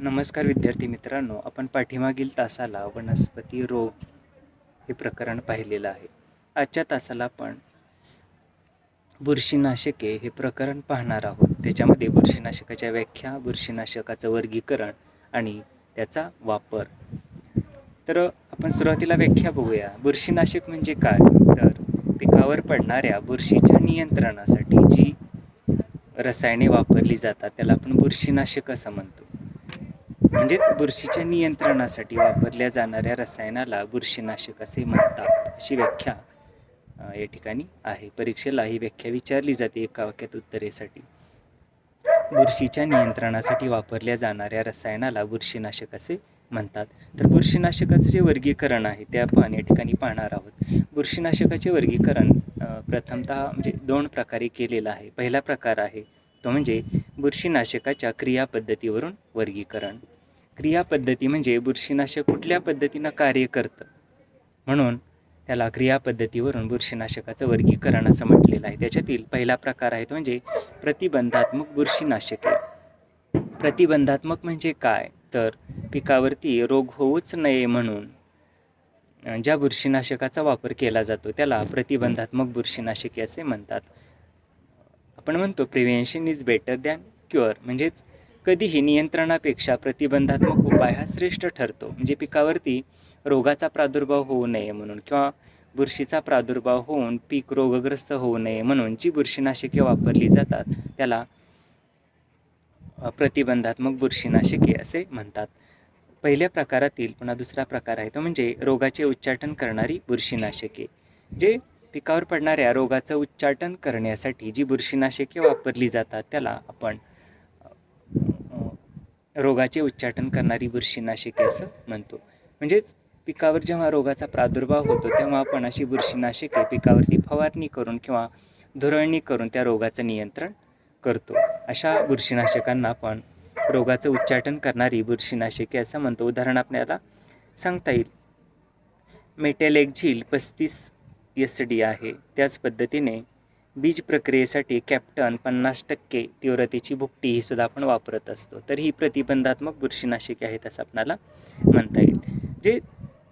नमस्कार विद्यार्थी मित्रांनो, आपण पाठीमागील तासाला वनस्पती रोग हे प्रकरण पाहिलेलं आहे. आजच्या तासाला आपण बुरशीनाशके हे प्रकरण पाहणार आहोत. त्याच्यामध्ये बुरशीनाशकाच्या व्याख्या, बुरशीनाशकाचं वर्गीकरण आणि त्याचा वापर. तर आपण सुरुवातीला व्याख्या बघूया. बुरशीनाशक म्हणजे काय? तर पिकावर पडणाऱ्या बुरशीच्या नियंत्रणासाठी जी रसायने वापरली जातात त्याला आपण बुरशीनाशक असं म्हणतो. म्हणजेच बुरशीच्या नियंत्रणासाठी वापरल्या जाणाऱ्या रसायनाला बुरशीनाशक असे म्हणतात, अशी व्याख्या या ठिकाणी आहे. परीक्षेला ही व्याख्या विचारली जाते एका वाक्यात उत्तरेसाठी. बुरशीच्या नियंत्रणासाठी वापरल्या जाणाऱ्या रसायनाला बुरशीनाशक असे म्हणतात. तर बुरशीनाशकाचे जे वर्गीकरण आहे ते आपण या ठिकाणी पाहणार आहोत. बुरशीनाशकाचे वर्गीकरण प्रथमतः म्हणजे 2 प्रकारे केलेलं आहे. पहिला प्रकार आहे तो म्हणजे बुरशीनाशकाच्या क्रियापद्धतीवरून वर्गीकरण. क्रियापद्धती म्हणजे बुरशीनाशक कुठल्या पद्धतीनं कार्य करतं, म्हणून त्याला क्रियापद्धतीवरून बुरशीनाशकाचं वर्गीकरण असं म्हटलेलं आहे. त्याच्यातील पहिला प्रकार आहे तो म्हणजे प्रतिबंधात्मक बुरशीनाशके. प्रतिबंधात्मक म्हणजे काय? तर पिकावरती रोग होऊच नये म्हणून ज्या बुरशीनाशकाचा वापर केला जातो त्याला प्रतिबंधात्मक बुरशीनाशके असे म्हणतात. आपण म्हणतो prevention is better than cure, म्हणजेच कधीही नियंत्रणापेक्षा प्रतिबंधात्मक उपाय हा श्रेष्ठ ठरतो. म्हणजे पिकावरती रोगाचा प्रादुर्भाव होऊ नये म्हणून किंवा बुरशीचा प्रादुर्भाव होऊन पीक रोगग्रस्त होऊ नये म्हणून जी बुरशीनाशके वापरली जातात त्याला प्रतिबंधात्मक बुरशीनाशके असे म्हणतात. पहिल्या प्रकारातील पुन्हा दुसरा प्रकार आहे तो म्हणजे रोगाचे उच्चाटन करणारी बुरशीनाशके. जे पिकावर पडणाऱ्या रोगाचं उच्चाटन करण्यासाठी जी बुरशीनाशके वापरली जातात त्याला आपण रोगाचे उच्चाटन करणारी बुरशीनाशके असं म्हणतो. म्हणजेच पिकावर जेव्हा रोगाचा प्रादुर्भाव होतो तेव्हा आपण अशी बुरशीनाशके पिकावरती फवारणी करून किंवा धुरळणी करून त्या रोगाचं नियंत्रण करतो. अशा बुरशीनाशकांना आपण रोगाचं उच्चाटन करणारी बुरशीनाशके असं म्हणतो. उदाहरण आपल्याला सांगता येईल, मेटॅलेक्झिल 35 SD आहे. त्याच पद्धतीने बीज प्रक्रियेसाठी कॅप्टन 50% तीव्रतेची भुकटी ही सुद्धा आपण वापरत असतो. तर ही प्रतिबंधात्मक बुरशीनाशके आहेत असं आपल्याला म्हणता येईल. जे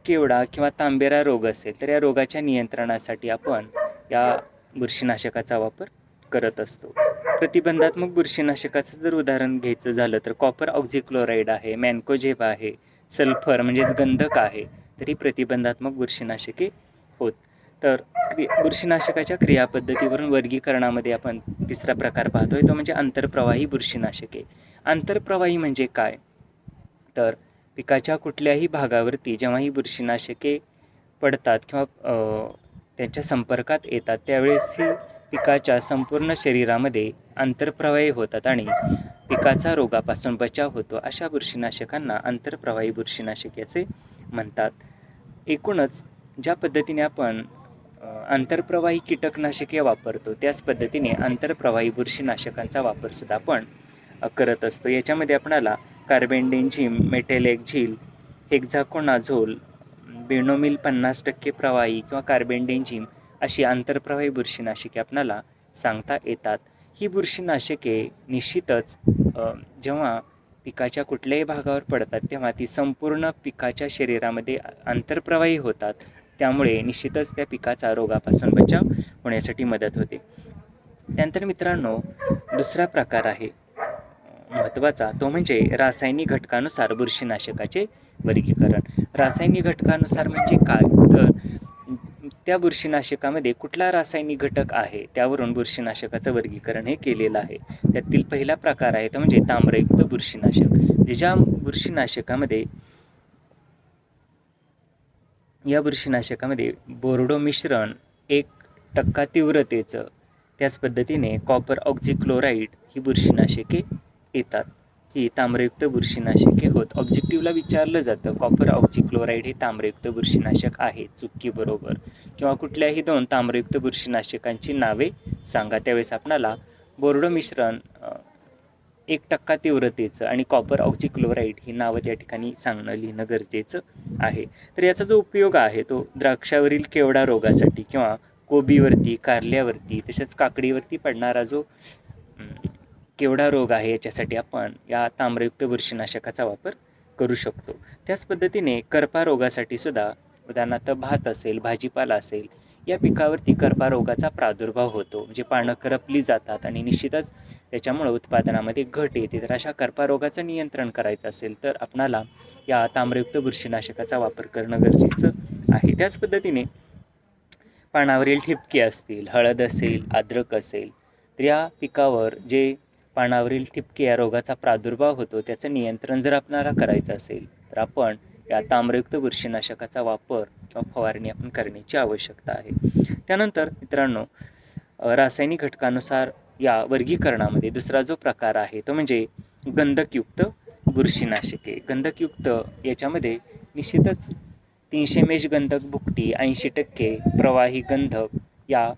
केवडा किंवा तांबेरा रोग असेल तर या रोगाच्या नियंत्रणासाठी आपण या बुरशीनाशकाचा वापर करत असतो. प्रतिबंधात्मक बुरशीनाशकाचं जर उदाहरण घ्यायचं झालं तर कॉपर ऑक्झिक्लोराईड आहे, मॅन्कोझेब आहे, सल्फर म्हणजेच गंधक आहे. तर ही प्रतिबंधात्मक बुरशीनाशके होत. तर बुरशीनाशकाच्या क्रियापद्धतीवरून वर्गीकरणामध्ये आपण तिसरा प्रकार पाहतोय तो म्हणजे आंतरप्रवाही बुरशीनाशके. आंतरप्रवाही म्हणजे काय? तर पिकाच्या कुठल्याही भागावरती जेव्हा ही बुरशीनाशके पडतात किंवा त्यांच्या संपर्कात येतात त्यावेळेस ही पिकाच्या संपूर्ण शरीरामध्ये आंतरप्रवाही होतात आणि पिकाचा रोगापासून बचाव होतो. अशा बुरशीनाशकांना आंतरप्रवाही बुरशीनाशके असे म्हणतात. एकूणच ज्या पद्धतीने आपण आंतरप्रवाही कीटकनाशके वापरतो त्याच पद्धतीने आंतरप्रवाही बुरशीनाशकांचा वापरसुद्धा आपण करत असतो. याच्यामध्ये आपणाला कार्बेंडेझिम, मेटॅलेक्झिल, हेक्झाकोनाझोल, बेनोमिल 50% प्रवाही किंवा कार्बेंडेझिम अशी आंतरप्रवाही बुरशीनाशके आपणाला सांगता येतात. ही बुरशीनाशके निश्चितच जेव्हा पिकाच्या कुठल्याही भागावर पडतात तेव्हा ती संपूर्ण पिकाच्या शरीरामध्ये आंतरप्रवाही होतात. त्यामुळे निश्चितच त्या पिकाचा रोगापासून बचाव होण्यासाठी मदत होते. त्यानंतर मित्रांनो दुसरा प्रकार आहे महत्त्वाचा तो म्हणजे रासायनिक घटकानुसार बुरशीनाशकाचे वर्गीकरण. रासायनिक घटकानुसार म्हणजे काय? तर त्या बुरशीनाशकामध्ये कुठला रासायनिक घटक आहे त्यावरून बुरशीनाशकाचं वर्गीकरण हे केलेलं आहे. त्यातील पहिला प्रकार आहे तो म्हणजे ताम्रयुक्त बुरशीनाशक. ज्या बुरशीनाशकामध्ये या बुरशीनाशकामध्ये बोर्डो मिश्रण 1% तीव्रतेचं, त्याच पद्धतीने कॉपर ऑक्झिक्लोराईड ही बुरशीनाशके येतात. ही ताम्रयुक्त बुरशीनाशके होत. ऑब्जेक्टिव्हला विचारलं जातं कॉपर ऑक्झिक्लोराईड हे ताम्रयुक्त बुरशीनाशक आहे, चुकी बरोबर, किंवा कुठल्याही 2 ताम्रयुक्त बुरशीनाशकांची नावे सांगा. त्यावेळेस आपणाला बोर्डो मिश्रण 1% तीव्रतेचं आणि कॉपर ऑक्झिक्लोराईड ही नावं त्या ठिकाणी सांगणं लिहिणं गरजेचं आहे. तर याचा जो उपयोग आहे तो द्राक्षावरील केवडा रोगासाठी किंवा कोबीवरती, कारल्यावरती तसेच काकडीवरती पडणारा जो केवढा रोग आहे याच्यासाठी आपण या ताम्रयुक्त बुरशीनाशकाचा वापर करू शकतो. त्याच पद्धतीने करपा रोगासाठी सुद्धा उदाहरणार्थ भात असेल, भाजीपाला असेल, या पिकावरती करपा रोगाचा प्रादुर्भाव होतो. म्हणजे पानं करपली जातात आणि निश्चितच त्याच्यामुळे उत्पादनामध्ये घट येते. तर अशा करपा रोगाचं नियंत्रण करायचं असेल तर आपणाला या ताम्रयुक्त बुरशीनाशकाचा वापर करणं गरजेचं आहे. त्याच पद्धतीने पानावरील ठिपके असतील, हळद असेल, अद्रक असेल, तर या पिकावर जे पानावरील ठिपके या रोगाचा प्रादुर्भाव होतो त्याचं नियंत्रण जर आपल्याला करायचं असेल तर आपण या ताम्रयुक्त बुरशीनाशकाचा वापर किंवा फवारणी आपण करण्याची आवश्यकता आहे. त्यानंतर मित्रांनो, रासायनिक घटकानुसार या वर्गीकरणामध्ये दुसरा जो प्रकार आहे तो म्हणजे गंधकयुक्त बुरशीनाशके. गंधकयुक्त याच्यामध्ये निश्चितच 300 मेश गंधक भुकटी, 80% प्रवाही गंधक या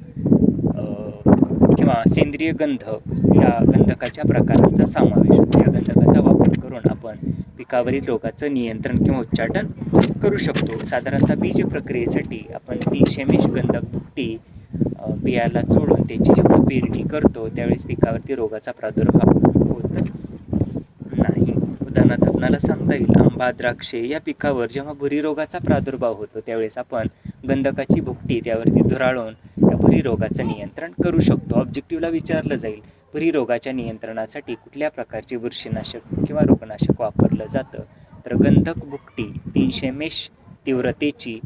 किंवा सेंद्रिय गंधक या गंधकाच्या प्रकारांचा समावेश होतो. या गंधकाचा वापर करून आपण पिकावरील रोगाचं नियंत्रण किंवा उच्चाटन करू शकतो. साधारणतः बीज प्रक्रियेसाठी आपण 300 मेश गंधक भुकटी बियाला चोळून त्याची जेव्हा पेरणी करतो त्यावेळेस पिकावरती रोगाचा प्रादुर्भाव होत नाही. उदाहरणार्थ आपल्याला सांगता येईल आंबा, द्राक्षे या पिकावर जेव्हा भुरी रोगाचा प्रादुर्भाव होतो त्यावेळेस आपण गंधकाची भुकटी त्यावरती धुराळून या भुरी रोगाचं नियंत्रण करू शकतो. ऑब्जेक्टिव्हला विचारलं जाईल भुरी रोगाच्या नियंत्रणासाठी कुठल्या प्रकारचे बुरशीनाशक किंवा रोगनाशक वापरलं जातं, तर गंधक भुकटी 300 मेश तीव्रतेची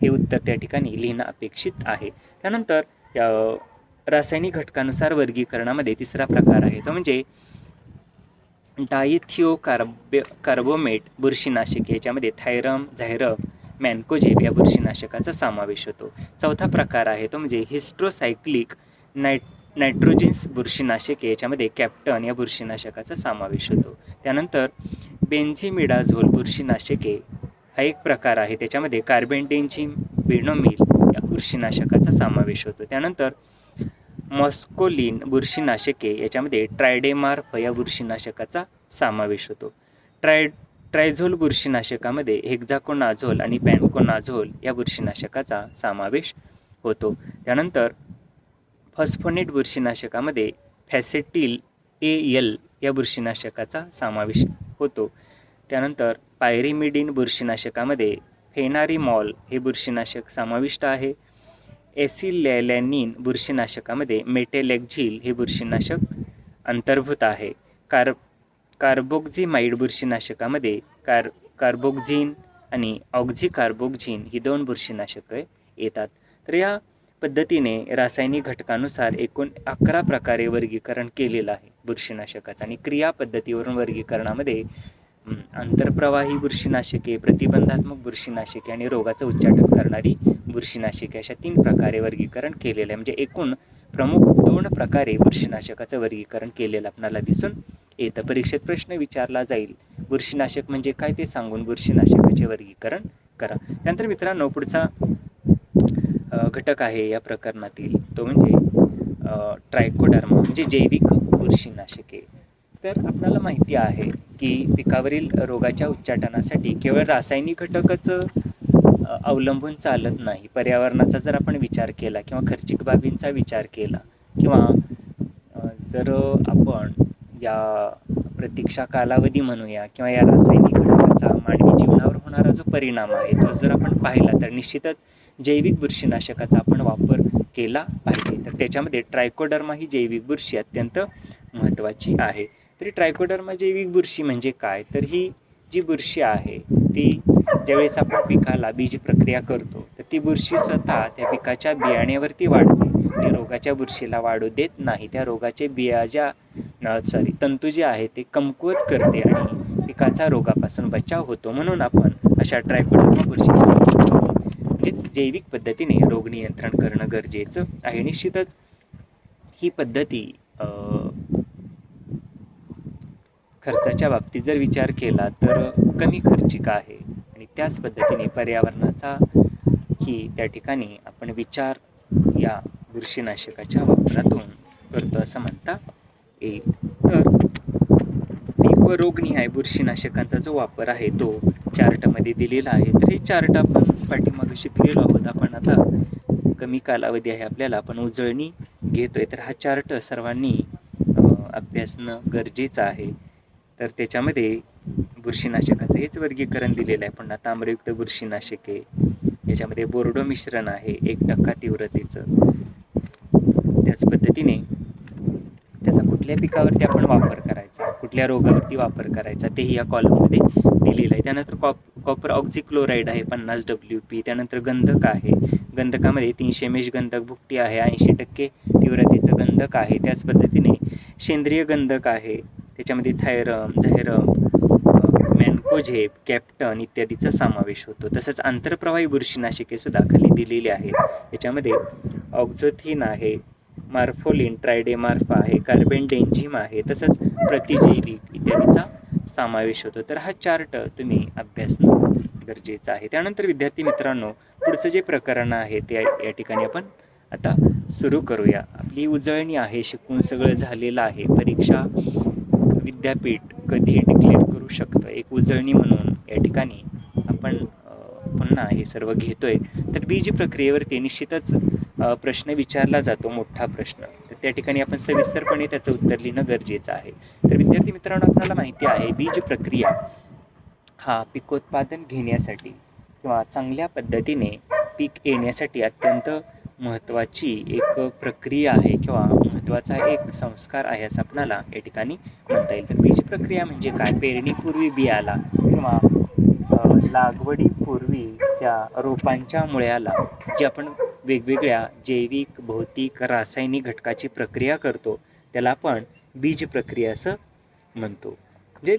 हे उत्तर त्या ठिकाणी लिहिणं अपेक्षित आहे. त्यानंतर या रासायनिक घटकानुसार वर्गीकरणामध्ये तिसरा प्रकार आहे तो म्हणजे कार्बोमेट बुरशीनाशक. याच्यामध्ये थायरम, झायरम, मॅन्कोजेब या बुरशीनाशकाचा समावेश होतो. चौथा प्रकार आहे तो म्हणजे हिस्ट्रोसायक्लिक नायट्रोजिन्स बुरशीनाशके. याच्यामध्ये कॅप्टन या बुरशीनाशकाचा समावेश होतो. त्यानंतर बेन्झिमिडाझोल बुरशीनाशके हा एक प्रकार आहे, त्याच्यामध्ये कार्बेंडेन्झिम बेनोमिल या बुरशीनाशकाचा समावेश होतो. त्यानंतर मॉस्कोलिन बुरशीनाशके. याच्यामध्ये ट्रायडेमार्फ या बुरशीनाशकाचा समावेश होतो. ट्रायझोल बुरशीनाशकामध्ये हेक्झाकोनाझोल आणि पॅनकोनाझोल या बुरशीनाशकाचा समावेश होतो. त्यानंतर फॉस्फोनेट बुरशीनाशकामध्ये फॅसेटिल AL या बुरशीनाशकाचा समावेश होतो. त्यानंतर पायरिमिडिन बुरशीनाशकामध्ये फेनारिमॉल हे बुरशीनाशक समाविष्ट आहे. एसिलॅनिन बुरशीनाशकामध्ये मेटेलेक्झिल हे बुरशीनाशक अंतर्भूत आहे. कार्बोक्झिमाइड बुरशीनाशकामध्ये कार्बोक्झिन आणि ऑक्झिकार्बोक्झिन ही 2 बुरशीनाशकं येतात. तर या पद्धतीने रासायनिक घटकानुसार एकूण 11 प्रकारे वर्गीकरण केलेलं आहे बुरशीनाशकाचं. आणि क्रिया पद्धतीवरून वर्गीकरणामध्ये आंतरप्रवाही बुरशीनाशके, प्रतिबंधात्मक बुरशीनाशके आणि रोगाचं उच्चाटन करणारी बुरशीनाशके अशा 3 प्रकारे वर्गीकरण केलेलं आहे. म्हणजे एकूण प्रमुख 2 प्रकारे बुरशीनाशकाचं वर्गीकरण केलेलं आपल्याला दिसून येतं. परीक्षेत प्रश्न विचारला जाईल बुरशीनाशक म्हणजे काय ते सांगून बुरशीनाशकाचे वर्गीकरण करा. त्यानंतर मित्रांनो पुढचा घटक आहे या प्रकरणातील तो म्हणजे ट्रायकोडर्मा म्हणजे जैविक बुरशीनाशके. तर आपल्याला माहिती आहे की पिकावरील रोगाच्या उच्चाटनासाठी केवळ रासायनिक घटकच अवलंबून चालत नाही. पर्यावरणाचा जर आपण विचार केला किंवा खर्चिक बाबींचा विचार केला किंवा जर आपण या प्रतीक्षा कालावधी म्हणूया किंवा या रासायनिक घटकाचा मानवी जीवनावर होणारा जो परिणाम आहे तो जर आपण पाहिला तर निश्चितच जैविक बुरशीनाशकाचा आपण वापर केला पाहिजे. तर त्याच्यामध्ये ट्रायकोडर्मा ही जैविक बुरशी अत्यंत महत्त्वाची आहे. तरी ट्रायकोडर्मा जैविक बुरशी म्हणजे काय, तर ही जी बुरशी आहे ती ज्यावेळेस आपण पिकाला बीज प्रक्रिया करतो तर ती बुरशी स्वतः त्या पिकाच्या बियाण्यावरती वाढते. ती रोगाच्या बुरशीला वाढू देत नाही. त्या रोगाचे तंतू जे आहे ते कमकुवत करते आणि पिकाचा रोगापासून बचाव होतो. म्हणून आपण अशा ट्रायकोडर्मा बुरशी जैविक पद्धतीने रोग नियंत्रण करणं गरजेचं आहे. निश्चितच ही पद्धती खर्चाच्या बाबतीत जर विचार केला तर कमी खर्चिक आहे आणि त्याच पद्धतीने पर्यावरणाचा ही त्या ठिकाणी आपण विचार या बुरशीनाशकाच्या वापरातून करतो असं म्हणता येईल. तर पीक व रोगनिहाय बुरशीनाशकांचा जो वापर आहे तो चार्टमध्ये दिलेला आहे. तर हे चार्ट आपण पाठीमागे शिकलेलो आहोत. आपण आता कमी कालावधी आहे आपल्याला, आपण उजळणी घेतोय. तर हा चार्ट सर्वांनी अभ्यासणं गरजेचं आहे. तर त्याच्यामध्ये बुरशीनाशकाचं हेच वर्गीकरण दिलेलं आहे. पुन्हा ताम्रयुक्त बुरशीनाशके, याच्यामध्ये बोर्डो मिश्रण आहे 1% तीव्रतेचं. त्याच पद्धतीने त्याचा कुठल्या पिकावरती आपण वापर करायचा, कुठल्या रोगावरती वापर करायचा, तेही या कॉलममध्ये दिलेलं आहे. त्यानंतर कॉपर ऑक्झिक्लोराईड आहे 50 WP. त्यानंतर गंधक आहे, गंधकामध्ये 300 mg गंधक भुकटी आहे, 80% तीव्रतेचं गंधक आहे. त्याच पद्धतीने सेंद्रिय गंधक आहे, त्याच्यामध्ये थायरम, झायरम, मॅन्कोझेब, कॅप्टन इत्यादीचा समावेश होतो. तसंच आंतरप्रवाही बुरशीनाशके सुद्धा खाली दिलेली आहेत. याच्यामध्ये ऑक्झोथिन आहे, मार्फोलिन, ट्रायडेमार्फा आहे, कार्बेंडेंझिम आहे, तसंच प्रतिजैविक इत्यादीचा समावेश होतो. तर हा चार्ट तुम्ही अभ्यासणं गरजेचं आहे. त्यानंतर विद्यार्थी मित्रांनो, पुढचं जे प्रकरण आहे ते या ठिकाणी आपण आता सुरू करूया. आपली उजळणी आहे, शिकून सगळं झालेलं आहे. परीक्षा विद्यापीठ कधी डिक्लेअर करू शकतं, एक उजळणी म्हणून या ठिकाणी आपण पुन्हा हे सर्व घेतोय. तर बीज प्रक्रियेवरती निश्चितच प्रश्न विचारला जातो, मोठा प्रश्न. तर त्या ठिकाणी आपण सविस्तरपणे त्याचं उत्तर लिहिणं गरजेचं आहे. तर विद्यार्थी मित्रांनो, आपल्याला माहिती आहे बीज प्रक्रिया हा पिकोत्पादन घेण्यासाठी किंवा चांगल्या पद्धतीने पीक येण्यासाठी अत्यंत महत्त्वाची एक प्रक्रिया आहे किंवा महत्त्वाचा एक संस्कार आहे असं आपल्याला या ठिकाणी म्हणता येईल. तर बीज प्रक्रिया म्हणजे काय? पेरणीपूर्वी बियाला किंवा लागवडीपूर्वी त्या रोपांच्या मुळ्याला जे आपण वेगवेगळ्या जैविक, भौतिक, रासायनिक घटकाची प्रक्रिया करतो त्याला आपण बीज प्रक्रिया असं म्हणतो. म्हणजे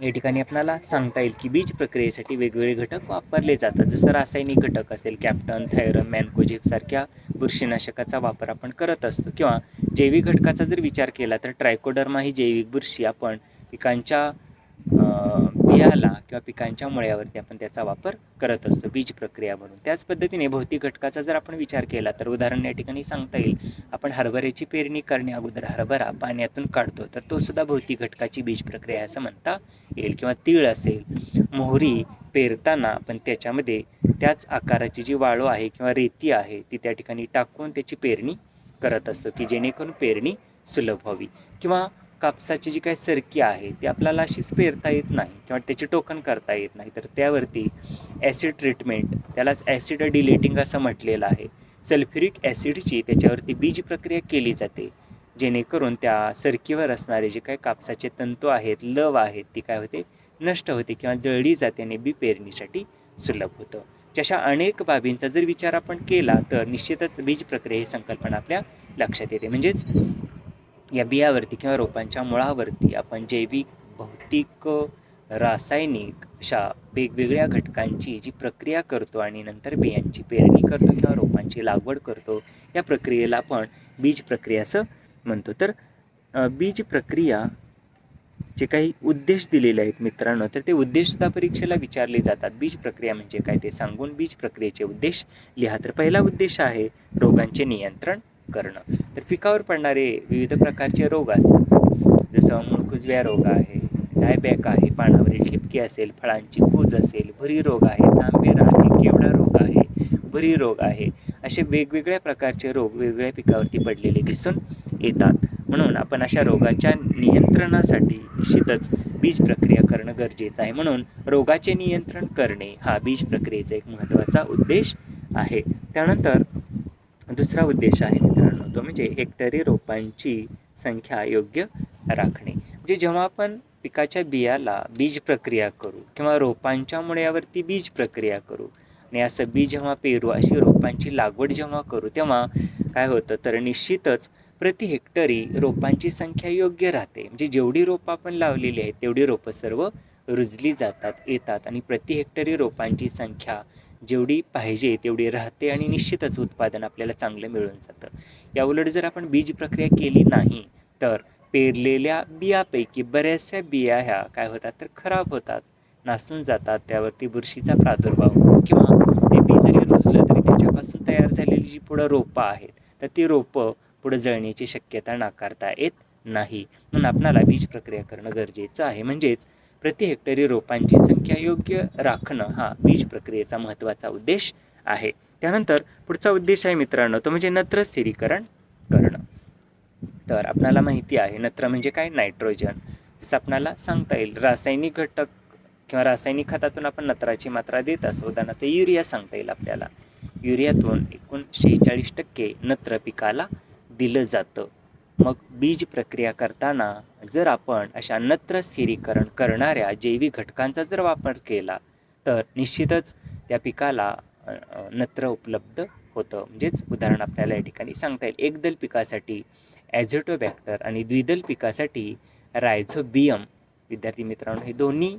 या ठिकाणी आपल्याला सांगता येईल की बीज प्रक्रियेसाठी वेगवेगळे घटक वापरले जातात. जसं रासायनिक घटक असेल, कॅप्टन, थायरम, मॅन्कोझेब सारख्या बुरशीनाशकाचा वापर आपण करत असतो. किंवा जैविक घटकाचा जर विचार केला तर ट्रायकोडर्मा ही जैविक बुरशी आपण पिकांच्या बियाला किंवा पिकांच्या मुळ्यावरती आपण त्याचा वापर करत असतो बीज प्रक्रिया म्हणून. त्याच पद्धतीने भौतिक घटकाचा जर आपण विचार केला तर उदाहरण या ठिकाणी सांगता येईल, आपण हरभऱ्याची पेरणी करण्या अगोदर हरभरा पाण्यातून काढतो, तर तो सुद्धा भौतिक घटकाची बीज प्रक्रिया असं म्हणता येईल. किंवा तीळ असेल, मोहरी पेरताना आपण त्याच्यामध्ये त्याच आकाराची जी वाळू आहे किंवा रेती आहे ती त्या ठिकाणी टाकून त्याची पेरणी करत असतो की जेणेकरून पेरणी सुलभ व्हावी. किंवा कापसाची जी काही सरकी आहे ती आपल्याला अशीच पेरता येत नाही किंवा त्याची टोकन करता येत नाही, तर त्यावरती ॲसिड ट्रीटमेंट, त्यालाच ॲसिड डिलेटिंग असं म्हटलेलं आहे, सल्फ्युरिक ॲसिडची त्याच्यावरती बीज प्रक्रिया केली जाते जेणेकरून त्या सरकीवर असणारे जे काही कापसाचे तंतू आहेत, लव आहेत, ती काय होते, नष्ट होते किंवा जळली जाते आणि बी पेरणीसाठी सुलभ होतं. जशा अनेक बाबींचा जर विचार आपण केला तर निश्चितच बीज प्रक्रिया ही संकल्पना आपल्या लक्षात येते. म्हणजेच या बियावरती किंवा रोपांच्या मुळावरती आपण जैविक, भौतिक, रासायनिक अशा वेगवेगळ्या घटकांची जी प्रक्रिया करतो आणि नंतर बियांची पेरणी करतो किंवा रोपांची लागवड करतो, या प्रक्रियेला आपण बीज प्रक्रिया असं म्हणतो. तर बीज प्रक्रिया जे काही उद्देश दिलेले आहेत मित्रांनो, तर ते उद्देशसुद्धा परीक्षेला विचारले जातात. बीज प्रक्रिया म्हणजे काय ते सांगून बीज प्रक्रियेचे उद्देश लिहा. तर पहिला उद्देश आहे रोगांचे नियंत्रण करणं. तर पिकावर पडणारे विविध प्रकारचे रोग असतात, जसं मुळकुजव्या रोग आहे, डायबॅक आहे, पानावरील ठिपके असेल, फळांची कूज असेल, भुरी रोग आहे, तांबेरा आहे, केवडा रोग आहे, भुरी रोग आहे, असे वेगवेगळ्या प्रकारचे रोग वेगवेगळ्या पिकावरती पडलेले दिसून येतात. म्हणून आपण अशा रोगाच्या नियंत्रणासाठी निश्चितच बीज प्रक्रिया करणं गरजेचं आहे. म्हणून रोगाचे नियंत्रण करणे हा बीज प्रक्रियेचा एक महत्त्वाचा उद्देश आहे. त्यानंतर दुसरा उद्देश आहे मित्रांनो, तो म्हणजे हेक्टरी रोपांची संख्या योग्य राखणे. म्हणजे जेव्हा आपण पिकाच्या बियाला बीज प्रक्रिया करू किंवा रोपांच्या मुळ्यावरती बीज प्रक्रिया करू आणि असं बी जेव्हा पेरू, अशी रोपांची लागवड जेव्हा करू, तेव्हा काय होतं, तर निश्चितच प्रति हेक्टरी रोपांची संख्या योग्य राहते. म्हणजे जेवढी रोपं आपण लावलेली आहेत तेवढी रोपं सर्व रुजली जातात, येतात आणि प्रति हेक्टरी रोपांची संख्या जेवढी पाहिजे तेवढी राहते आणि निश्चितच उत्पादन आपल्याला चांगलं मिळून जातं. याउलट जर आपण बीज प्रक्रिया केली नाही तर पेरलेल्या बियापैकी बऱ्याचशा बिया ह्या काय होतात, तर खराब होतात, नासून जातात, त्यावरती बुरशीचा प्रादुर्भाव होतो किंवा ते बी जरी रुजलं तरी त्याच्यापासून तयार झालेली जी पुढं रोपं आहेत तर ती रोपं पुढे जळण्याची शक्यता नाकारता येत नाही. म्हणून आपल्याला बीज प्रक्रिया करणं गरजेचं आहे. म्हणजेच प्रति हेक्टरी रोपांची संख्या योग्य राखणं हा बीज प्रक्रियेचा महत्त्वाचा उद्देश आहे. त्यानंतर पुढचा उद्देश आहे मित्रांनो, तो म्हणजे नत्र स्थिरीकरण करणं. तर आपणाला माहिती आहे नत्र म्हणजे काय, नायट्रोजन. जसं आपणाला सांगता येईल रासायनिक घटक किंवा रासायनिक खतातून आपण नत्राची मात्रा देत असतो. उदाहरणार्थ युरिया सांगता येईल आपल्याला. युरियातून एकूण 46% नत्र पिकाला दिलं जातं. मग बीज प्रक्रिया करताना जर आपण अशा नत्र स्थिरीकरण करणाऱ्या जैविक घटकांचा जर वापर केला तर निश्चितच त्या पिकाला नत्र उपलब्ध होतं. म्हणजेच उदाहरण आपल्याला या ठिकाणी सांगता येईल. एकदल पिकासाठी ॲझोटोबॅक्टर आणि द्विदल पिकासाठी रायझोबियम. विद्यार्थी मित्रांनो, हे दोन्ही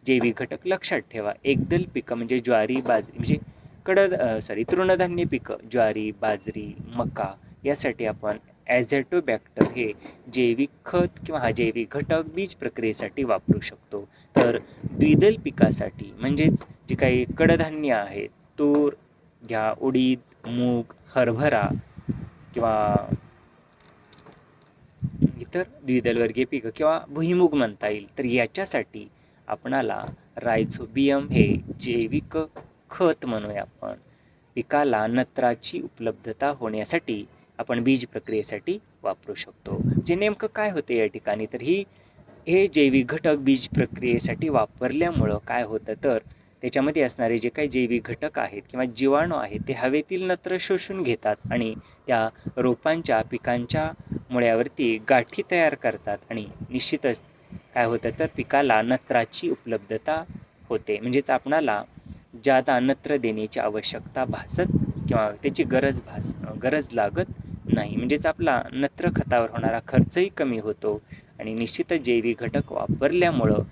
जैविक घटक लक्षात ठेवा. एकदल पिकं म्हणजे ज्वारी, बाजरी म्हणजे तृणधान्य पिकं ज्वारी, बाजरी, मका यासाठी आपण ॲझोटोबॅक्टर हे जैविक खत किंवा हा जैविक घटक बीज प्रक्रियेसाठी वापरू शकतो. तर द्विदल पिकासाठी म्हणजेच जे काही कडधान्य आहेत, तूर घ्या, उडीद, मूग, हरभरा किंवा इतर द्विदलवर्गीय पिकं किंवा भुईमूग म्हणता येईल, तर याच्यासाठी आपणाला रायझोबियम हे जैविक खत म्हणूया आपण. पिकाला नत्राची उपलब्धता होण्यासाठी आपण बीज प्रक्रियेसाठी वापरू शकतो. जे नेमकं काय होते या ठिकाणी, तर हे जैविक घटक बीज प्रक्रियेसाठी वापरल्यामुळं काय होतं, तर त्याच्यामध्ये असणारे जे काही जैविक घटक आहेत किंवा जीवाणू आहेत ते हवेतील नत्र शोषून घेतात आणि त्या रोपांच्या पिकांच्या मुळ्यावरती गाठी तयार करतात आणि निश्चितच काय होतं, तर पिकाला नत्राची उपलब्धता होते. म्हणजेच आपणाला जादा नत्र देण्याची आवश्यकता भासत किंवा त्याची गरज लागत नाही. म्हणजेच आपला नत्र खतावर होणारा खर्चही कमी होतो आणि निश्चितच जैविक घटक वापरल्यामुळं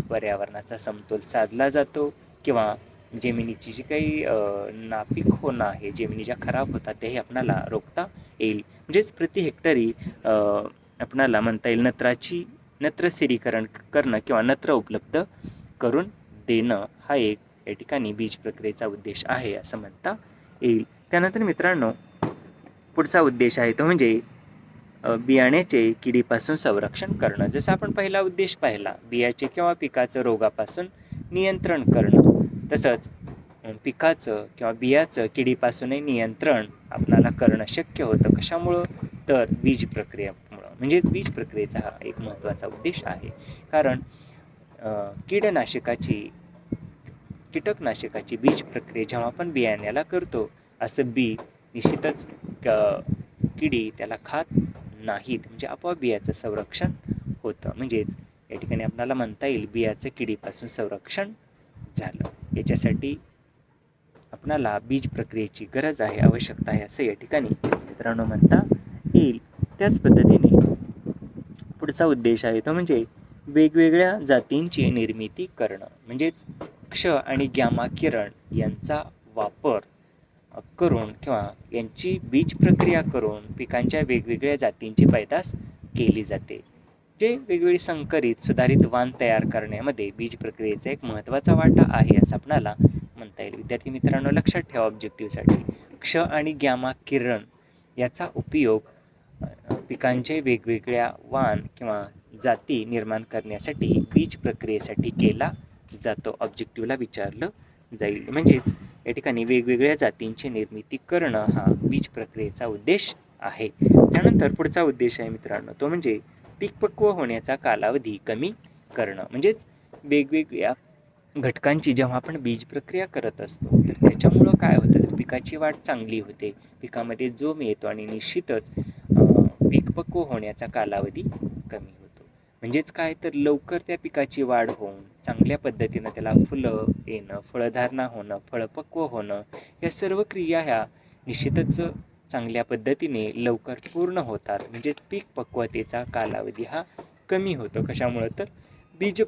पर्यावरणाचा समतोल साधला जातो किंवा जमिनीची जी काही नापीक होणं आहे, जमिनी ज्या खराब होतात तेही आपणाला रोखता येईल. म्हणजेच प्रति हेक्टरी आपणाला म्हणता येईल नत्र स्थिरीकरण करणं किंवा नत्र उपलब्ध करून देणं हा एक या ठिकाणी बीज प्रक्रियेचा उद्देश आहे असं म्हणता येईल. त्यानंतर मित्रांनो, पुढचा उद्देश आहे तो म्हणजे बियाण्याचे किडीपासून संरक्षण करणं. जसं आपण पहिला उद्देश पाहिला, बियाचे किंवा पिकाचं रोगापासून नियंत्रण करणं, तसंच पिकाचं किंवा बियाचं किडीपासूनही नियंत्रण आपल्याला करणं शक्य होतं. कशामुळं, तर बीज प्रक्रियेमुळं. म्हणजेच बीज प्रक्रियेचा हा एक महत्त्वाचा उद्देश आहे. कारण कीटकनाशकाची बीज प्रक्रिया जेव्हा आपण बियाण्याला करतो, असं बी निश्चितच किडी त्याला खात नाहीत, म्हणजे आपोआप बियाचं संरक्षण होतं. म्हणजेच या ठिकाणी आपल्याला म्हणता येईल बियाचं किडीपासून संरक्षण झालं. याच्यासाठी आपणाला बीज प्रक्रियेची गरज आहे, आवश्यकता आहे असं या ठिकाणी मित्रांनो म्हणता येईल. त्याच पद्धतीने पुढचा उद्देश आहे तो म्हणजे वेगवेगळ्या जातींची निर्मिती करणं. म्हणजेच क्ष आणि गॅमा किरण यांचा वापर करून किंवा यांची बीज प्रक्रिया करून पिकांच्या वेगवेगळ्या जातींची पैदास केली जाते. जे वेगवेगळी संकरित सुधारित वाण तयार करण्यामध्ये बीज प्रक्रियेचा एक महत्त्वाचा वाटा आहे असं आपणाला म्हणता येईल. विद्यार्थी मित्रांनो, लक्षात ठेवा ऑब्जेक्टिव्हसाठी क्ष आणि गॅमा किरण याचा उपयोग पिकांचे वेगवेगळ्या वाण किंवा जाती निर्माण करण्यासाठी बीज प्रक्रियेसाठी केला जातो. ऑब्जेक्टिव्हला विचारलं जाईल. म्हणजेच या ठिकाणी वेगवेगळ्या जातींची निर्मिती करणं हा बीज प्रक्रियेचा उद्देश आहे. त्यानंतर पुढचा उद्देश आहे मित्रांनो तो म्हणजे पीक पक्व होण्याचा कालावधी कमी करणं. म्हणजेच वेगवेगळ्या घटकांची जेव्हा आपण बीज प्रक्रिया करत असतो तर त्याच्यामुळं काय होतं, तर पिकाची वाढ चांगली होते, पिकामध्ये जोम येतो आणि निश्चितच पीक पक्व होण्याचा कालावधी कमी होतो. म्हणजेच काय, तर लवकर त्या पिकाची वाढ होऊन चांगल्या पद्धतीनं त्याला फुलं येणं, फळधारणा होणं, फळपक्व होणं, या सर्व क्रिया ह्या निश्चितच चांगल्या पद्धतीने लवकर पूर्ण होतात. म्हणजेच पीक पक्वतेचा कालावधी हा कमी होतो. कशामुळं, तर बीज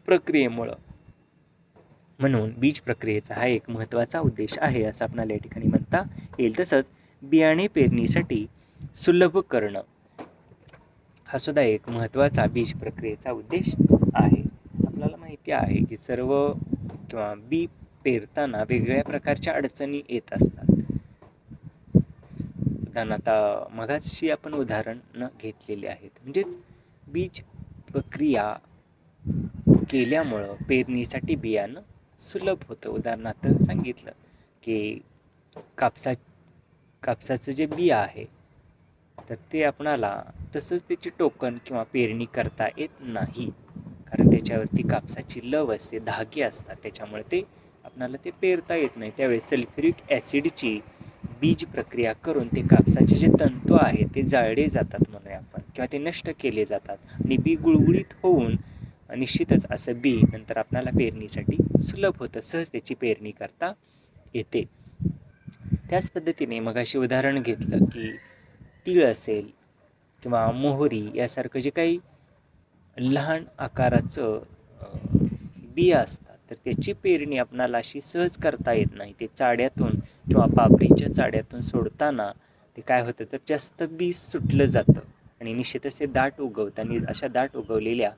प्रक्रियेमुळं. म्हणून बीज प्रक्रियेचा हा एक महत्त्वाचा उद्देश आहे असं आपल्याला या ठिकाणी म्हणता येईल. तसंच बियाणे पेरणीसाठी सुलभ करणं हा सुद्धा एक महत्त्वाचा बीज प्रक्रियेचा उद्देश आहे. आपल्याला माहिती आहे की सर्व किंवा बी पेरताना वेगवेगळ्या प्रकारच्या अडचणी येत असतात. उदाहरणार्थ मगाशी आपण उदाहरण घेतलेले आहेत. म्हणजेच बीज प्रक्रिया केल्यामुळं पेरणीसाठी बियाणं सुलभ होतं. उदाहरणार्थ सांगितलं की कापसाचं जे बी आहे तर ते आपणाला तसंच त्याची टोकन किंवा पेरणी करता येत नाही, कारण त्याच्यावरती कापसाची लव असते, धागे असतात, त्याच्यामुळे ते आपणाला ते पेरता येत नाही. त्यावेळेस सल्फ्युरिक ॲसिडची बीज प्रक्रिया करून ते कापसाचे जे तंतू आहेत ते जाळले जातात म्हणूया आपण, किंवा ते नष्ट केले जातात आणि बी गुळगुळीत होऊन निश्चितच असं बी नंतर आपल्याला पेरणीसाठी सुलभ होतं, सहज त्याची पेरणी करता येते. त्याच पद्धतीने मगाशी उदाहरण घेतलं की तीळ असेल किंवा मोहरी यासारखं जे काही लहान आकाराचं बिया असतात, तर त्याची पेरणी आपणाला अशी सहज करता येत नाही. ते चाड्यातून किंवा पापडीच्या चाड्यातून सोडताना ते काय होतं, तर जास्त बी सुटलं जातं आणि निश्चितच ते दाट उगवतं आणि अशा दाट उगवलेल्या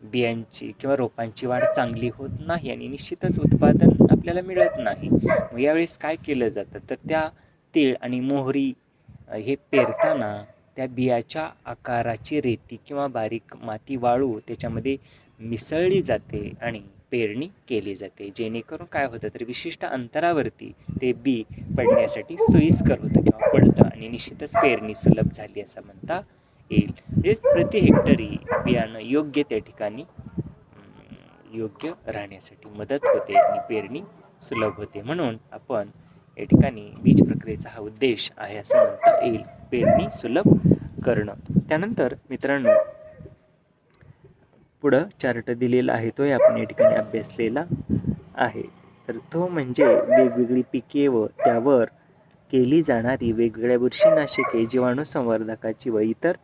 बियांची किंवा रोपांची वाढ चांगली होत नाही आणि निश्चितच उत्पादन आपल्याला मिळत नाही. मग यावेळेस काय केलं जातं, तर त्या तीळ आणि मोहरी हे पेरताना त्या बियाच्या आकाराची रेती किंवा बारीक माती वाळू त्याच्यामध्ये मिसळली जाते आणि पेरणी केली जाते, जेणेकरून काय होतं, तर विशिष्ट अंतरावरती ते बी पडण्यासाठी सोयीस्कर होतं किंवा पडतं आणि निश्चितच पेरणी सुलभ झाली असं म्हणता येईल. म्हणजेच प्रति हेक्टरी बियाणं योग्य त्या ठिकाणी योग्य राहण्यासाठी मदत होते आणि पेरणी सुलभ होते. म्हणून आपण या ठिकाणी बीज प्रक्रियेचा हा उद्देश आहे असं म्हणता येईल, पेरणी सुलभ करणं. त्यानंतर मित्रांनो पुढं चार्ट दिलेला आहे, तो आपण या ठिकाणी अभ्यासलेला आहे. तर तो म्हणजे वेगवेगळी पिके व त्यावर केली जाणारी वेगवेगळ्या बुरशीनाशके, जीवाणू संवर्धकाची व इतर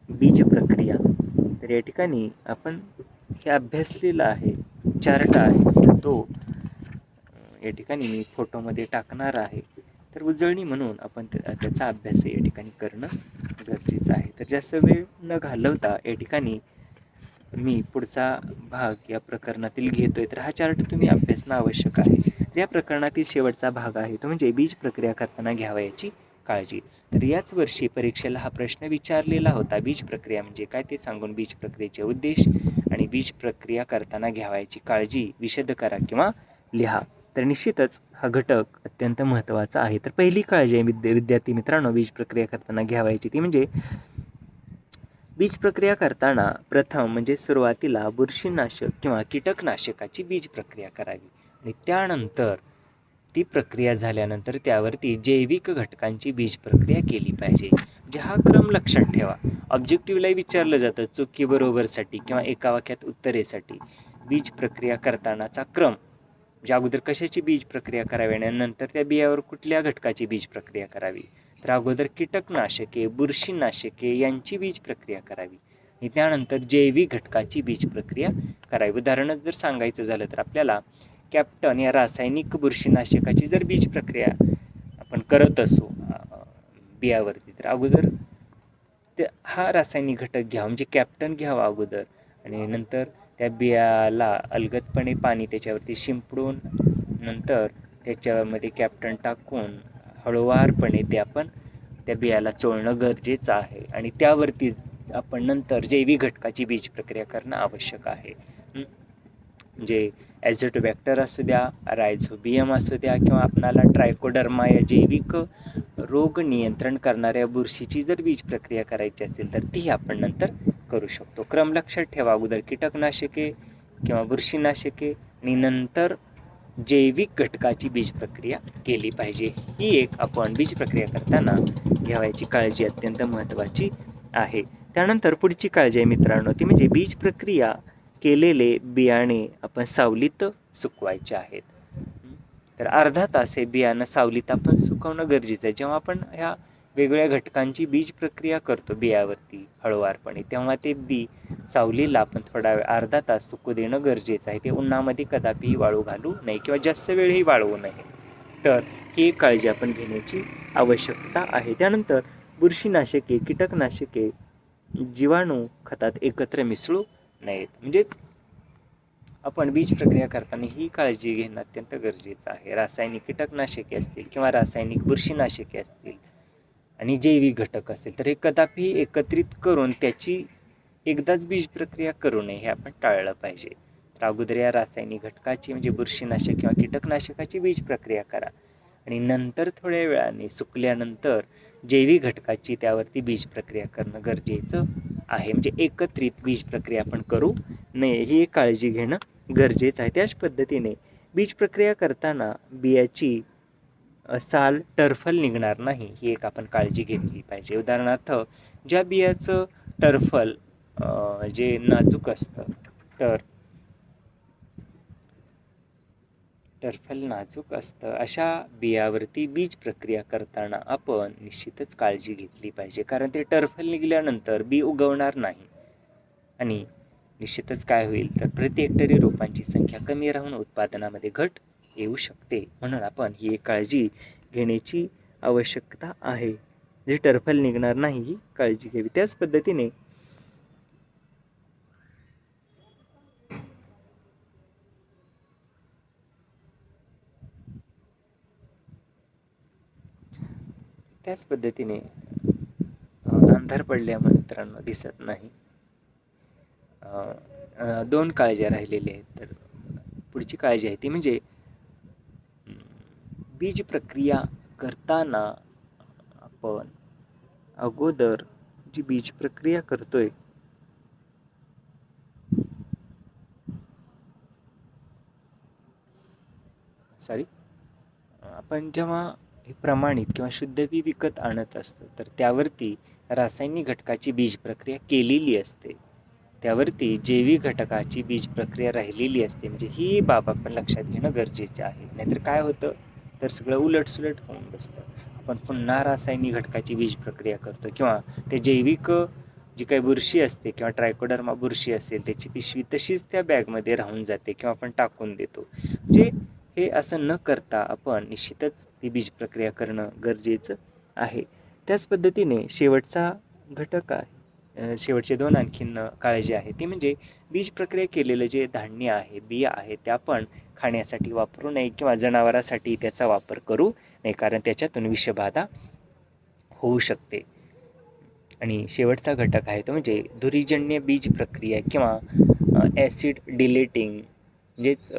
बीज प्रक्रिया. तर या ठिकाणी आपण हे अभ्यासलेला आहे, चार्ट आहे, तो या ठिकाणी मी फोटोमध्ये टाकणार आहे. तर उजळणी म्हणून आपण त्याचा अभ्यास या ठिकाणी करणं गरजेचं आहे. तर जास्त वेळ न घालवता या ठिकाणी मी पुढचा भाग या प्रकरणातील घेतोय. तर हा चार्ट तुम्ही अभ्यासणं आवश्यक आहे. या प्रकरणातील शेवटचा भाग आहे तो म्हणजे बीज प्रक्रिया करताना घ्यावयाची काळजी. तर याच वर्षी परीक्षेला हा प्रश्न विचारलेला होता, बीज प्रक्रिया म्हणजे काय ते सांगून बीज प्रक्रियेचे उद्देश आणि बीज प्रक्रिया करताना घ्यावयाची काळजी विशद करा किंवा लिहा. तर निश्चितच हा घटक अत्यंत महत्त्वाचा आहे. तर पहिली काळजी आहे विद्यार्थी मित्रांनो बीज प्रक्रिया करताना घ्यावयाची ती म्हणजे बीज प्रक्रिया करताना प्रथम म्हणजे सुरुवातीला बुरशीनाशक किंवा कीटकनाशकाची बीज प्रक्रिया करावी आणि त्यानंतर ती प्रक्रिया झाल्यानंतर त्यावरती जैविक घटकांची बीज प्रक्रिया केली पाहिजे. म्हणजे हा क्रम लक्षात ठेवा. ऑब्जेक्टिव्हला विचारलं जातं चुकी बरोबरसाठी किंवा एका वाक्यात उत्तरेसाठी बीज प्रक्रिया करतानाचा क्रम, म्हणजे अगोदर कशाची बीज प्रक्रिया करावी आणि नंतर त्या बियावर कुठल्या घटकाची बीज प्रक्रिया करावी. तर अगोदर कीटकनाशके, बुरशीनाशके यांची बीज प्रक्रिया करावी आणि त्यानंतर जैविक घटकाची बीज प्रक्रिया करावी. उदाहरणच जर सांगायचं झालं तर आपल्याला कॅप्टन या रासायनिक बुरशीनाशकाची जर बीज प्रक्रिया आपण करत असू बियावरती, तर अगोदर हा रासायनिक घटक घ्यावा, म्हणजे कॅप्टन घ्यावा अगोदर आणि नंतर त्या बियाला अलगदपणे पाणी त्याच्यावरती शिंपडून नंतर त्याच्यामध्ये कॅप्टन टाकून हळूवारपणे ते आपण त्या बियाला चोळणं गरजेचं आहे आणि त्यावरती आपण नंतर जैविक घटकाची बीज प्रक्रिया करणं आवश्यक आहे. म्हणजे ॲझोटोबॅक्टर असू द्या, रायझोबियम असू द्या किंवा आपणाला ट्रायकोडर्मा या जैविक रोग नियंत्रण करणाऱ्या बुरशीची जर बीज प्रक्रिया करायची असेल तर ती आपण नंतर करू शकतो. क्रम लक्षात ठेवा, अगोदर कीटकनाशके किंवा बुरशीनाशके आणि नंतर जैविक घटकाची बीज प्रक्रिया केली पाहिजे. ही एक आपण बीज प्रक्रिया करताना घ्यावयाची काळजी अत्यंत महत्त्वाची आहे. त्यानंतर पुढची काळजी आहे मित्रांनो ती म्हणजे बीज प्रक्रिया केलेले बियाणे आपण सावलीत सुकवायचे आहेत. तर अर्धा तास हे बियाणं सावलीत आपण सुकवणं गरजेचं आहे. जेव्हा आपण ह्या वेगवेगळ्या घटकांची बीज प्रक्रिया करतो बियावरती हळूवारपणे, तेव्हा ते बी सावलीला आपण थोडा वेळ अर्धा तास सुकू देणं गरजेचं आहे. ते उन्हामध्ये कदापिही वाळू घालू नये किंवा जास्त वेळही वाळवू नये. तर ही एक काळजी आपण घेण्याची आवश्यकता आहे. त्यानंतर बुरशीनाशके, कीटकनाशके जीवाणू खतात एकत्र मिसळू नाहीत. म्हणजेच आपण बीज प्रक्रिया करताना ही काळजी घेणं अत्यंत गरजेचं आहे. रासायनिक कीटकनाशके असतील किंवा रासायनिक बुरशीनाशके असतील आणि जैविक घटक असेल तर हे कदापि एकत्रित करून त्याची एकदाच बीज प्रक्रिया करू नये, हे आपण टाळलं पाहिजे. तर अगोदर या रासायनिक घटकाची म्हणजे बुरशीनाशक किंवा कीटकनाशकाची बीज प्रक्रिया करा आणि नंतर थोड्या वेळाने सुकल्यानंतर जैविक घटकाची त्यावरती बीज प्रक्रिया करणं गरजेचं आहे. म्हणजे एकत्रित बीज प्रक्रिया आपण करू नये ही एक काळजी घेणं गरजेचं आहे. त्याच पद्धतीने बीज प्रक्रिया करताना बियाची साल टर्फल निघणार नाही ही एक आपण काळजी घेतली पाहिजे. उदाहरणार्थ ज्या बियाचं टर्फल जे नाजूक असतं तर टर्फल नाजूक असतं अशा बियावरती बीज प्रक्रिया करताना आपण निश्चितच काळजी घेतली पाहिजे, कारण ते टर्फल निघाल्यानंतर बी उगवणार नाही आणि निश्चितच काय होईल तर प्रति हेक्टरी रोपांची संख्या कमी राहून उत्पादनामध्ये घट येऊ शकते. म्हणून आपण ही एक काळजी घेण्याची आवश्यकता आहे. जे टर्फल निघणार नाही ही काळजी घ्यावी. त्याच पद्धतीने अंधार पडल्यामुळे मित्रांनो दिसत नाही. दोन काळज्या राहिलेल्या आहेत. तर पुढची काळजी आहे ती म्हणजे बीज प्रक्रिया करताना आपण अगोदर जी बीज प्रक्रिया करतोय आपण जेव्हा हे प्रमाणित किंवा शुद्ध बी विकत आणत असतो तर त्यावरती रासायनिक घटकाची बीज प्रक्रिया केलेली असते, त्यावरती जैविक घटकाची बीज प्रक्रिया राहिलेली असते. म्हणजे ही बाब आपण लक्षात घेणं गरजेचे आहे. नाहीतर काय होतं तर सगळं उलटसुलट होऊन बसतं. आपण पुन्हा रासायनिक घटकाची बीज प्रक्रिया करतो किंवा ते जैविक जी काही बुरशी असते किंवा ट्रायकोडर्मा बुरशी असेल त्याची पिशवी तशीच त्या बॅगमध्ये राहून जाते किंवा आपण टाकून देतो. जे हे असं न करता आपण निश्चितच ती बीज प्रक्रिया करणं गरजेचं आहे. त्याच पद्धतीने शेवटचा घटक आहे, शेवटचे दोन आणखीन काळजी आहे ती म्हणजे बीज प्रक्रिया केलेलं जे धान्य आहे, बिया आहे त्या आपण खाण्यासाठी वापरू नये किंवा जनावरांसाठी त्याचा वापर करू नये, कारण त्याच्यातून विषबाधा होऊ शकते. आणि शेवटचा घटक आहे तो म्हणजे धुरीजन्य बीज प्रक्रिया किंवा ॲसिड डिलेटिंग म्हणजेच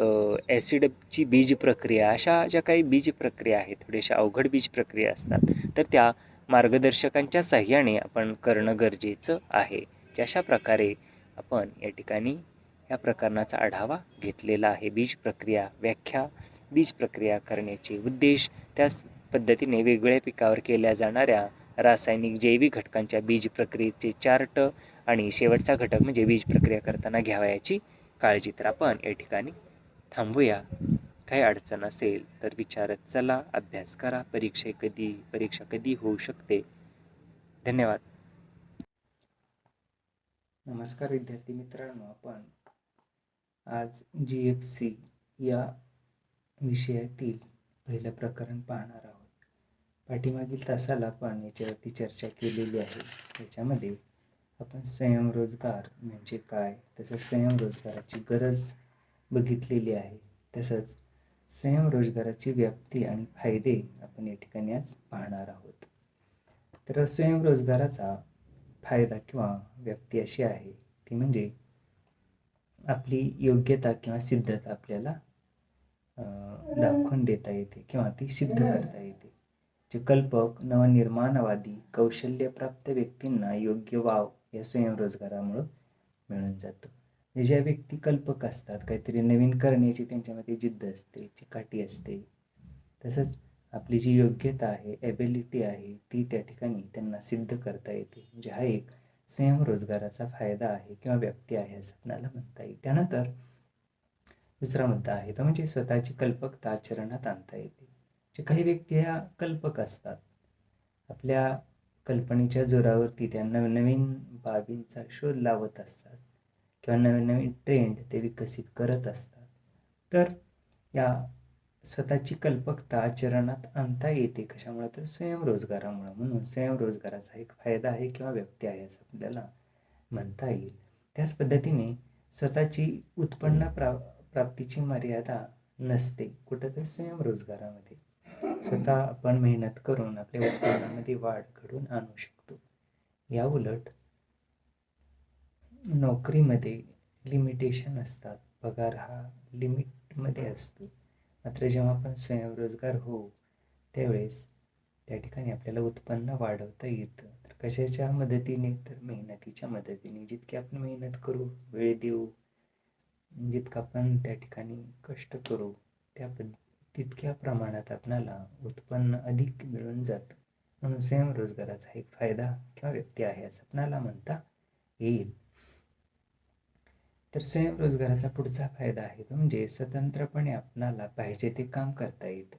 ॲसिडची बीज प्रक्रिया. अशा ज्या काही बीज प्रक्रिया आहेत थोड्याशा अवघड बीज प्रक्रिया असतात तर त्या मार्गदर्शकांच्या साह्याने आपण करणं गरजेचं आहे. की अशा प्रकारे आपण या ठिकाणी या प्रकरणाचा आढावा घेतलेला आहे. बीज प्रक्रिया व्याख्या, बीज प्रक्रिया करण्याचे उद्देश, त्याच पद्धतीने वेगवेगळ्या पिकावर केल्या जाणाऱ्या रासायनिक जैविक घटकांच्या बीज प्रक्रियेचे चार्ट आणि शेवटचा घटक म्हणजे बीज प्रक्रिया करताना घ्यावयाची काळजी. तर आपण या ठिकाणी थांबूया. काही अडचण असेल तर विचारत चला, अभ्यास करा. परीक्षा कधी होऊ शकते. धन्यवाद. नमस्कार विद्यार्थी मित्रांनो, आपण आज GFC या विषयातील पहिलं प्रकरण पाहणार आहोत. पाठीमागील तासाला आपण याच्यावरती चर्चा केलेली आहे. त्याच्यामध्ये आपण स्वयंरोजगार म्हणजे काय, तसंच स्वयंरोजगाराची गरज बघितलेली आहे. तसंच स्वयंरोजगाराची व्याप्ती आणि फायदे आपण या ठिकाणी आज पाहणार आहोत. तर स्वयंरोजगाराचा फायदा किंवा व्याप्ती अशी आहे ती म्हणजे आपली योग्यता किंवा सिद्धता आपल्याला दाखवून देता येते किंवा ती सिद्ध करता येते. जे कल्पक, नवनिर्माणवादी, कौशल्यप्राप्त व्यक्तींना योग्य वाव या स्वयंरोजगारामुळं मिळून जातं. ज्या व्यक्ती कल्पक असतात, काहीतरी नवीन करण्याची त्यांच्यामध्ये जिद्द असते, चिकाटी असते, तसंच आपली जी योग्यता आहे, एबिलिटी आहे, ती त्या ठिकाणी त्यांना सिद्ध करता येते. म्हणजे हा एक स्वयंरोजगाराचा फायदा आहे किंवा व्याप्ती आहे असं आपल्याला म्हणता येईल. त्यानंतर दुसरा मुद्दा आहे तो म्हणजे स्वतःची कल्पकता आचरणात आणता येते. जे काही व्यक्ती ह्या कल्पक असतात, आपल्या कल्पनेच्या जोरावरती त्या नवनवीन बाबींचा शोध लावत असतात किंवा नवीन ट्रेंड ते विकसित करत असतात. तर या स्वतःची कल्पकता आचरणात आणता येते कशामुळे तर स्वयंरोजगारामुळे. म्हणून स्वयंरोजगाराचा एक फायदा आहे किंवा व्याप्ती आहे असं आपल्याला म्हणता येईल. त्याच पद्धतीने स्वतःची उत्पन्न प्राप्तीची मर्यादा नसते कुठं तर स्वयंरोजगारामध्ये. स्वतः आपण मेहनत करून आपल्या उत्पन्नामध्ये वाढ घडवून आणू शकतो. या उलट नोकरीमध्ये लिमिटेशन असतात, पगार हा लिमिटमध्ये असतो. मात्र जेव्हा आपण स्वयंरोजगार होऊ त्यावेळेस त्या ठिकाणी आपल्याला उत्पन्न वाढवता येतं. तर कशाच्या मदतीने? तर मेहनतीच्या मदतीने. जितकी आपण मेहनत करू, वेळ देऊ, जितकं आपण त्या ठिकाणी कष्ट करू, तितक्या प्रमाणात आपल्याला उत्पन्न अधिक मिळून जातं. म्हणून स्वयंरोजगाराचा एक फायदा किंवा व्यक्ती आहे असं आपल्याला म्हणता येईल. तर स्वयंरोजगाराचा पुढचा फायदा आहे तो म्हणजे स्वतंत्रपणे आपणाला पाहिजे ते काम करता येतं.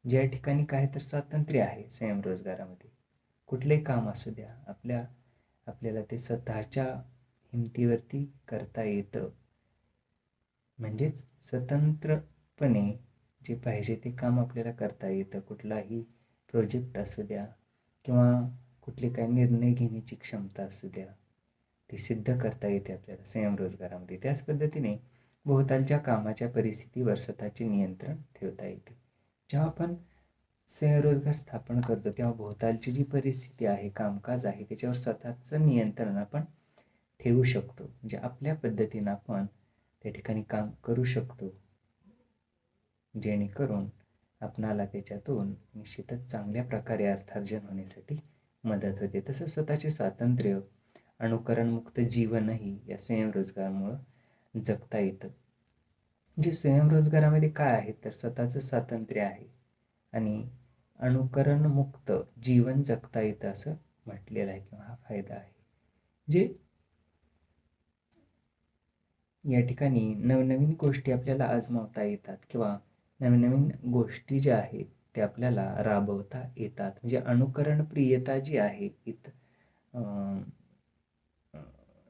ज्या ठिकाणी काय तर स्वातंत्र्य आहे स्वयंरोजगारामध्ये, कुठलेही काम असू द्या, आपल्याला ते स्वतःच्या हिमतीवरती करता येतं. म्हणजेच स्वतंत्रपणे जे पाहिजे ते काम आपल्याला करता येतं. कुठलाही प्रोजेक्ट असू द्या किंवा कुठले काही निर्णय घेण्याची क्षमता असू द्या, ती सिद्ध करता येते आपल्याला स्वयंरोजगारामध्ये. त्याच पद्धतीने भोवतालच्या कामाच्या परिस्थितीवर स्वतःचे नियंत्रण ठेवता येते. जेव्हा आपण स्वयंरोजगार स्थापन करतो तेव्हा भोवतालची जी परिस्थिती आहे, कामकाज आहे, त्याच्यावर स्वतःचं नियंत्रण आपण ठेवू शकतो. म्हणजे आपल्या पद्धतीनं आपण त्या ठिकाणी काम करू शकतो, जेणेकरून आपणाला त्याच्यातून निश्चितच चांगल्या प्रकारे अर्थार्जन होण्यासाठी मदत होते. तसंच स्वतःचे स्वातंत्र्य, अनुकरणमुक्त जीवनही या स्वयंरोजगारामुळं जगता येतं. म्हणजे स्वयंरोजगारामध्ये काय आहे तर स्वतःचं स्वातंत्र्य आहे आणि अनुकरणमुक्त जीवन जगता येतं असं म्हटलेलं आहे किंवा हा फायदा आहे. जे या ठिकाणी नवनवीन गोष्टी आपल्याला आजमावता येतात किंवा नवनवीन गोष्टी ज्या आहेत त्या आपल्याला राबवता येतात. म्हणजे अनुकरणप्रियता जी आहे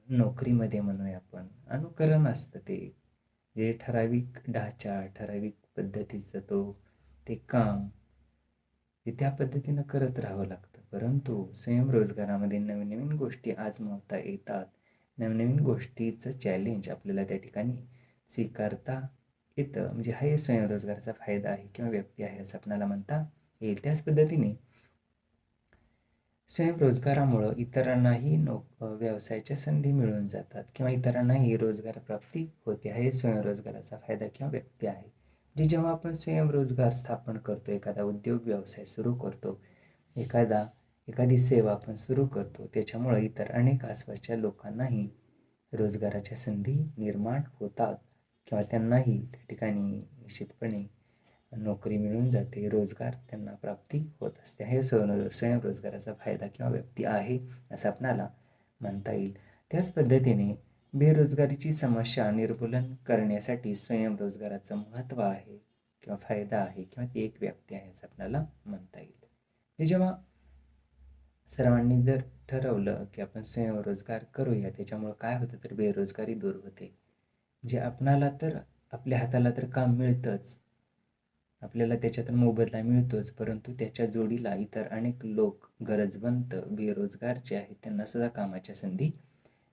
नोकरीमध्ये म्हणूया आपण, अनुकरण असतं जे ठराविक ढाचा, ठराविक पद्धतीचं ते काम ते त्या पद्धतीनं करत राहावं लागतं. परंतु स्वयंरोजगारामध्ये नवनवीन गोष्टी आजमावता येतात. नवनवीन गोष्टीचं चॅलेंज आपल्याला त्या ठिकाणी स्वीकारता येतं. म्हणजे हा स्वयंरोजगाराचा फायदा आहे किंवा व्यक्ती आहे असं आपल्याला म्हणता येईल. त्याच पद्धतीने स्वयंरोजगारामुळं इतरांनाही व्यवसायाच्या संधी मिळून जातात किंवा इतरांनाही रोजगार प्राप्ती होते. हा स्वयंरोजगाराचा फायदा किंवा व्यक्ती आहे. जेव्हा आपण स्वयंरोजगार स्थापन करतो, एखादा उद्योग व्यवसाय सुरू करतो, एखादी सेवा आपण सुरू करतो, त्याच्यामुळे इतर अनेक आसपासच्या लोकांनाही रोजगाराच्या संधी निर्माण होतात किंवा त्यांनाही त्या ठिकाणी निश्चितपणे नोकरी मिळून जाते, रोजगार त्यांना प्राप्ती होत असते. हे स्वयंरोजगाराचा फायदा किंवा व्यक्ती आहे असं आपणाला म्हणता येईल. त्याच पद्धतीने बेरोजगारीची समस्या निर्मूलन करण्यासाठी स्वयंरोजगाराचं महत्त्व आहे किंवा फायदा आहे किंवा ती एक व्यक्ती आहे असं आपल्याला म्हणता येईल. हे जेव्हा सर्वांनी जर ठरवलं की आपण स्वयंरोजगार करूया, त्याच्यामुळं काय होतं तर बेरोजगारी दूर होते. जे आपल्या हाताला तर काम मिळतंच, आपल्याला त्याच्यातून मोबदला मिळतोच, परंतु त्याच्या जोडीला इतर अनेक लोक गरजवंत बेरोजगार जे आहेत त्यांना सुद्धा कामाच्या संधी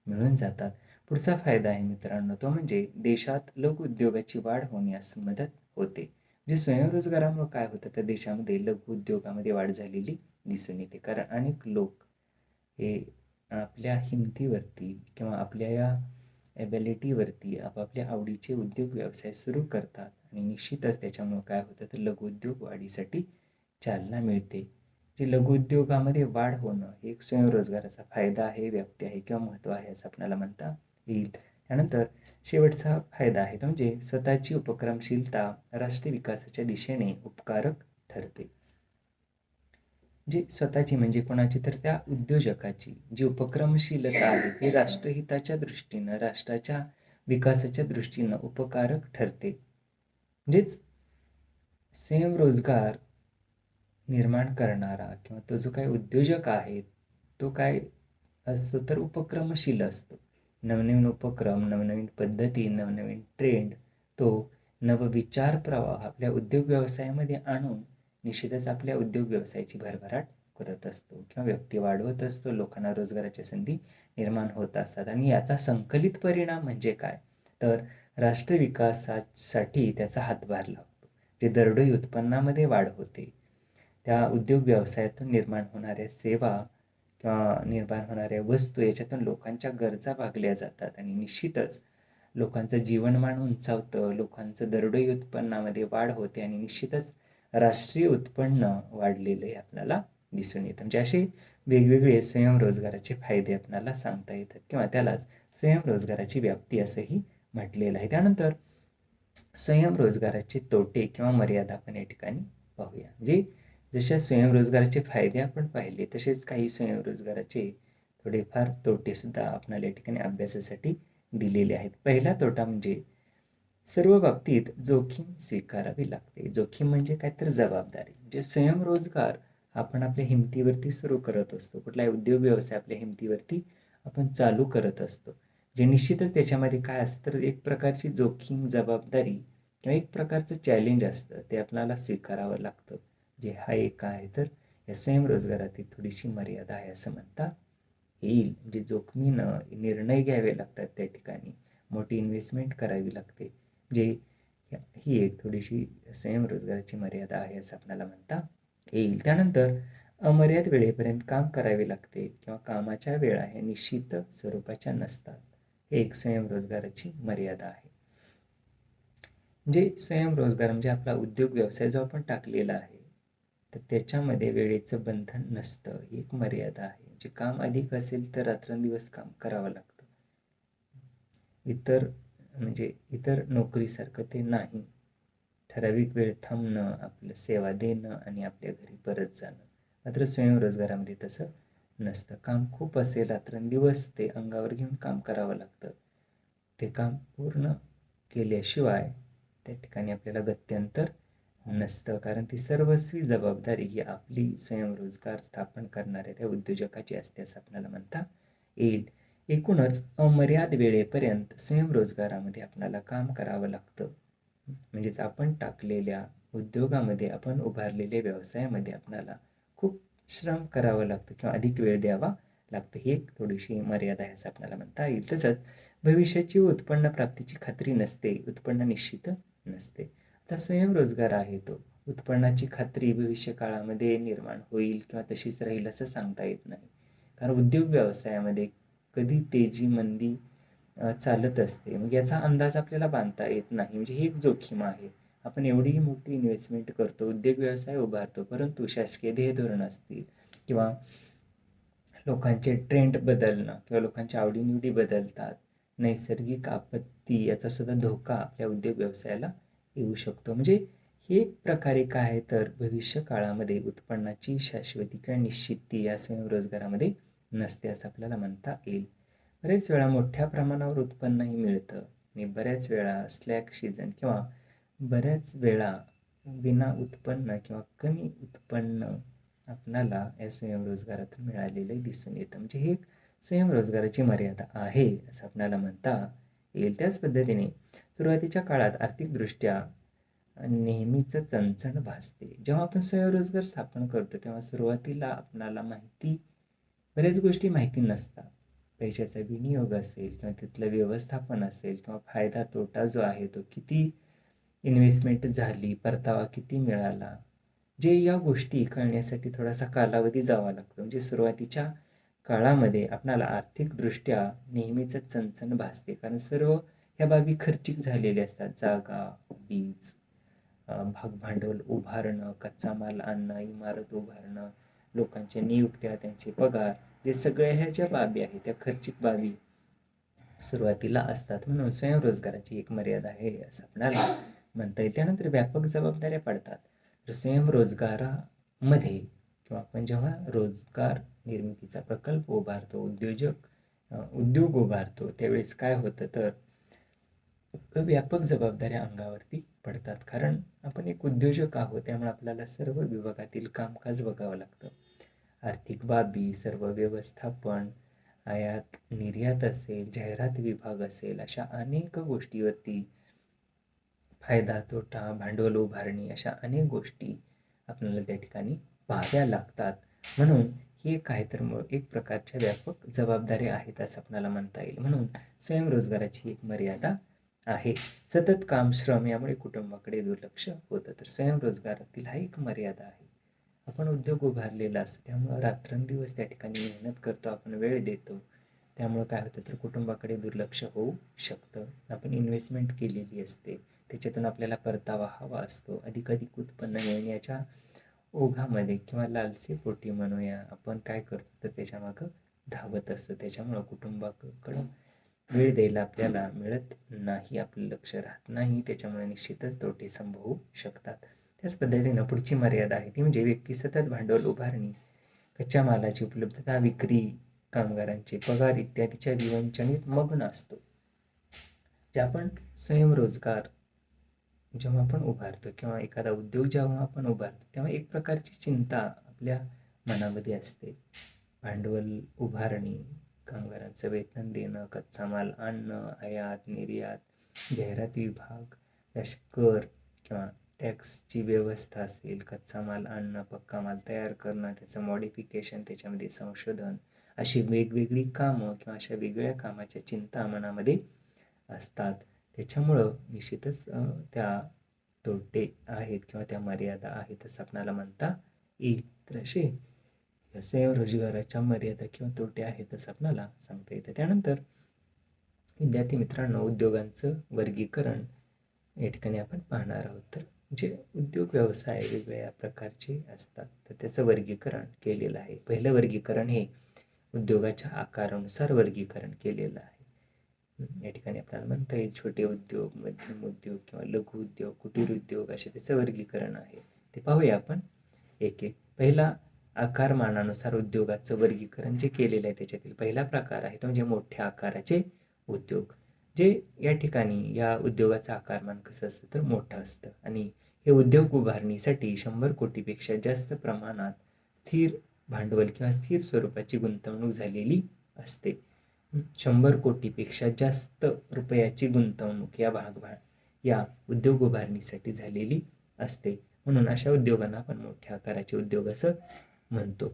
मिळून जातात. पुढचा फायदा आहे मित्रांनो तो म्हणजे देशात लघु उद्योगाची वाढ होण्यास मदत होते. म्हणजे स्वयंरोजगारामुळे काय होतं तर देशामध्ये लघु उद्योगामध्ये वाढ झालेली दिसून येते. कारण अनेक लोक हे आपल्या हिमतीवरती किंवा आपल्या या ॲबिलिटीवरती आपापल्या आवडीचे उद्योग व्यवसाय सुरू करतात आणि निश्चितच त्याच्यामुळे काय होतं तर लघुउद्योग वाढीसाठी चालना मिळते. जे लघुउद्योगामध्ये वाढ होणं हे एक स्वयंरोजगाराचा फायदा आहे, व्यक्ती आहे किंवा महत्त्व आहे असं आपल्याला म्हणता येईल. त्यानंतर शेवटचा फायदा आहे तो म्हणजे स्वतःची उपक्रमशीलता राष्ट्र विकासाच्या दिशेने उपकारक ठरते. जी स्वतःची म्हणजे कोणाची तर त्या उद्योजकाची जी उपक्रमशीलता आहे ती राष्ट्रहिताच्या दृष्टीनं, राष्ट्राच्या विकासाच्या दृष्टीनं उपकारक ठरते. म्हणजेच स्वयंरोजगार निर्माण करणारा किंवा तो जो काही उद्योजक आहे तो काय असतो तर उपक्रमशील असतो. नवनवीन उपक्रम, नवनवीन पद्धती, नवनवीन ट्रेंड, तो नवविचार प्रवाह आपल्या उद्योग व्यवसायामध्ये आणून निश्चितच आपल्या उद्योग व्यवसायाची भरभराट करत असतो किंवा व्यक्ती वाढवत असतो, लोकांना रोजगाराच्या संधी निर्माण होत असतात. आणि याचा संकलित परिणाम म्हणजे काय तर राष्ट्र विकासासाठी त्याचा हातभार लागतो. जे दरडोई उत्पन्नामध्ये वाढ होते, त्या उद्योग व्यवसायातून निर्माण होणाऱ्या सेवा किंवा निर्माण होणाऱ्या वस्तू याच्यातून लोकांच्या गरजा भागल्या जातात आणि निश्चितच लोकांचं जीवनमान उंचावतं, लोकांचं दरडोई उत्पन्नामध्ये वाढ होते आणि निश्चितच राष्ट्रीय उत्पन्न वाढलेलं हे आपल्याला दिसून येतं. म्हणजे असे वेगवेगळे स्वयंरोजगाराचे फायदे आपल्याला सांगता येतात किंवा त्यालाच स्वयंरोजगाराची व्याप्ती असंही म्हटलेलं आहे. त्यानंतर स्वयंरोजगाराचे तोटे किंवा मर्यादा आपण या ठिकाणी पाहूया. म्हणजे जशा स्वयंरोजगाराचे फायदे आपण पाहिले तसेच काही स्वयंरोजगाराचे थोडेफार तोटे सुद्धा आपल्याला या ठिकाणी अभ्यासासाठी दिलेले आहेत. पहिला तोटा म्हणजे सर्व बाबतीत जोखीम स्वीकारावी लागते. जोखीम म्हणजे काय तर जबाबदारी. म्हणजे स्वयंरोजगार आपण आपल्या हिमतीवरती सुरू करत असतो. कुठलाही उद्योग व्यवसाय आपल्या हिमतीवरती आपण चालू करत असतो. जे निश्चितच त्याच्यामध्ये काय असतं तर एक प्रकारची जोखीम, जबाबदारी किंवा एक प्रकारचं चॅलेंज असतं. ते आपल्याला स्वीकारावं लागतं. जे हा एक आहे तर या स्वयंरोजगारातील थोडीशी मर्यादा आहे असं म्हणता येईल. म्हणजे जोखमीनं निर्णय घ्यावे लागतात त्या ठिकाणी. मोठी इन्व्हेस्टमेंट करावी लागते. जे ही एक थोडीशी स्वयंरोजगाराची मर्यादा आहे असं आपल्याला म्हणता येईल. त्यानंतर अमर्याद वेळेपर्यंत काम करावे लागते किंवा कामाच्या वेळा ह्या निश्चित स्वरूपाच्या नसतात. हे एक स्वयंरोजगाराची मर्यादा आहे. म्हणजे स्वयंरोजगार म्हणजे आपला उद्योग व्यवसाय जो आपण टाकलेला आहे तर त्याच्यामध्ये वेळेचं बंधन नसतं. ही एक मर्यादा आहे. म्हणजे काम अधिक असेल तर रात्रंदिवस काम करावं लागतं. इतर नोकरीसारखं ते नाही. ठराविक वेळ थांबणं, आपलं सेवा देणं आणि आपल्या घरी परत जाणं. मात्र स्वयंरोजगारामध्ये तसं नसतं. काम खूप असेल रात्रंदिवस ते अंगावर घेऊन काम करावं लागतं. ते काम पूर्ण केल्याशिवाय त्या ठिकाणी आपल्याला गत्यंतर नसतं. कारण ती सर्वस्वी जबाबदारी ही आपली स्वयंरोजगार स्थापन करणाऱ्या त्या उद्योजकाची असते असं आपल्याला म्हणता येईल. एकूणच अमर्याद वेळेपर्यंत स्वयंरोजगारामध्ये आपल्याला काम करावं लागतं. म्हणजेच आपण टाकलेल्या उद्योगामध्ये, आपण उभारलेल्या व्यवसायामध्ये आपल्याला खूप श्रम करावं लागतं किंवा अधिक वेळ द्यावा लागतो. ही एक थोडीशी मर्यादा आहे असं आपल्याला म्हणता येईल. तसंच भविष्याची उत्पन्न प्राप्तीची खात्री नसते. उत्पन्न निश्चित नसते. आता स्वयंरोजगार आहे तो उत्पन्नाची खात्री भविष्य काळामध्ये निर्माण होईल किंवा तशीच राहील असं सांगता येत नाही. कारण उद्योग व्यवसायामध्ये कधी तेजी मंदी चालत असते. मग याचा अंदाज आपल्याला बांधता येत नाही. म्हणजे ही एक जोखीम आहे. आपण एवढी मोठी इन्व्हेस्टमेंट करतो, उद्योग व्यवसाय उभारतो, परंतु शासकीय ध्येयधोरण असतील किंवा लोकांचे ट्रेंड बदलणं किंवा लोकांच्या आवडीनिवडी बदलतात. नैसर्गिक आपत्ती याचा सुद्धा धोका आपल्या उद्योग व्यवसायाला येऊ शकतो. म्हणजे हे एक प्रकारे काय आहे तर भविष्य काळामध्ये उत्पन्नाची शाश्वती किंवा निश्चिती या स्वयंरोजगारामध्ये नसते असं आपल्याला म्हणता येईल. बरेच वेळा मोठ्या प्रमाणावर उत्पन्नही मिळतं आणि बऱ्याच वेळा स्लॅक सीझन किंवा बऱ्याच वेळा विना उत्पन्न किंवा कमी उत्पन्न आपणाला या स्वयंरोजगारातून मिळालेलं दिसून येतं. म्हणजे हे एक स्वयंरोजगाराची मर्यादा आहे असं आपल्याला म्हणता येईल. त्याच पद्धतीने सुरुवातीच्या काळात आर्थिकदृष्ट्या नेहमीच चणचण भासते. जेव्हा आपण स्वयंरोजगार स्थापन करतो तेव्हा सुरुवातीला आपणाला बऱ्याच गोष्टी माहिती नसतात. पैशाचा विनियोग असेल किंवा तिथलं व्यवस्थापन असेल किंवा फायदा तोटा जो आहे तो किती इन्व्हेस्टमेंट झाली, परतावा किती मिळाला, जे या गोष्टी कळण्यासाठी थोडासा कालावधी जावा लागतो. म्हणजे सुरुवातीच्या काळामध्ये आपणाला आर्थिकदृष्ट्या नेहमीच चणचण भासते. कारण सर्व ह्या बाबी खर्चिक झालेल्या असतात. जागा, वीज, भागभांडवल उभारणं, कच्चा माल आणणं, इमारत उभारणं, लोकांच्या नियुक्त्या, त्यांचे पगार, जे सगळ्या ह्या ज्या बाबी आहेत त्या खर्चिक बाबी सुरुवातीला असतात. म्हणून स्वयंरोजगाराची एक मर्यादा आहे असं आपल्याला म्हणता येईल. त्यानंतर व्यापक जबाबदाऱ्या पडतात. तर स्वयंरोजगारामध्ये किंवा आपण जेव्हा रोजगार निर्मितीचा प्रकल्प उभारतो, उद्योग उभारतो त्यावेळेस काय होतं तर व्यापक जबाबदाऱ्या अंगावरती पडतात. कारण आपण एक उद्योजक आहोत त्यामुळे आपल्याला सर्व विभागातील कामकाज बघावं लागतं. आर्थिक बाबी, सर्व व्यवस्थापन, आयात निर्यात असेल, जाहिरात विभाग असेल, अशा अनेक गोष्टीवरती फायदा तोटा, भांडवल उभारणी अशा अनेक गोष्टी आपल्याला त्या ठिकाणी पाहाव्या लागतात. म्हणून हे काय तर एक प्रकारच्या व्यापक जबाबदाऱ्या आहेत असं आपल्याला म्हणता येईल. म्हणून स्वयंरोजगाराची एक मर्यादा आहे. सतत काम, श्रम यामुळे कुटुंबाकडे दुर्लक्ष होतं. तर स्वयंरोजगारातील हा एक मर्यादा आहे. आपण उद्योग उभारलेला असतो त्यामुळं रात्रंदिवस त्या ठिकाणी मेहनत करतो, आपण वेळ देतो. त्यामुळं काय होतं तर कुटुंबाकडे दुर्लक्ष होऊ शकतं. आपण इन्व्हेस्टमेंट केलेली असते त्याच्यातून आपल्याला परतावा हवा असतो, अधिकाधिक उत्पन्न मिळण्याच्या ओघामध्ये किंवा लालसेपोटी म्हणूया आपण काय करतो तर त्याच्यामागं धावत असतो. त्याच्यामुळं कुटुंबाकडं वेळ द्यायला आपल्याला मिळत नाही, आपलं लक्ष राहत नाही, त्याच्यामुळे निश्चितच तोटे संभवू शकतात. त्याच पद्धतीनं पुढची मर्यादा आहे ती म्हणजे व्यक्ती सतत भांडवल उभारणी, कच्च्या मालाची उपलब्धता, विक्री, कामगारांचे पगार इत्यादीच्या विवंचनेत मग्न असतो. जे आपण स्वयंरोजगार जेव्हा आपण उभारतो किंवा एखादा उद्योग जेव्हा आपण उभारतो तेव्हा एक प्रकारची चिंता आपल्या मनामध्ये असते. भांडवल उभारणी, कामगारांचं वेतन देणं, कच्चा माल आणणं, आयात निर्यात, जाहिरात विभाग, कर किंवा टॅक्सची व्यवस्था असेल, कच्चा माल आणणं, पक्का माल तयार करणं, त्याचं मॉडिफिकेशन, त्याच्यामध्ये संशोधन, अशी वेगवेगळी कामं किंवा अशा वेगवेगळ्या कामाच्या चिंता मनामध्ये असतात. त्याच्यामुळं निश्चितच त्या तोटे आहेत किंवा त्या मर्यादा आहेत असं आपल्याला म्हणता येईल. तर असे या स्वयंरोजगाराच्या मर्यादा किंवा तोटे आहेत असं आपल्याला सांगता येतं. त्यानंतर विद्यार्थी मित्रांनो, उद्योगांचं वर्गीकरण या ठिकाणी आपण पाहणार आहोत. तर जे उद्योग व्यवसाय वेगवेगळ्या प्रकारचे असतात तर त्याचं वर्गीकरण केलेलं आहे. पहिलं वर्गीकरण हे उद्योगाच्या आकारानुसार वर्गीकरण केलेलं आहे. या ठिकाणी आपल्याला म्हणता येईल छोटे उद्योग, मध्यम उद्योग किंवा लघु उद्योग, कुटीर उद्योग असे त्याचं वर्गीकरण आहे. ते पाहूया आपण एक एक. पहिला आकारमानानुसार उद्योगाचं वर्गीकरण जे केलेलं आहे त्याच्यातील पहिला प्रकार आहे तो म्हणजे मोठ्या आकाराचे उद्योग. जे या ठिकाणी या उद्योगाचं आकारमान कसं असतं तर मोठं असतं आणि हे उद्योग उभारणीसाठी 100 कोटीपेक्षा जास्त प्रमाणात स्थिर भांडवल किंवा स्थिर स्वरूपाची गुंतवणूक झालेली असते. 100 कोटीपेक्षा जास्त रुपयाची गुंतवणूक या उद्योग उभारणीसाठी झालेली असते. म्हणून अशा उद्योगांना आपण मोठ्या आकाराचे उद्योग असं म्हणतो.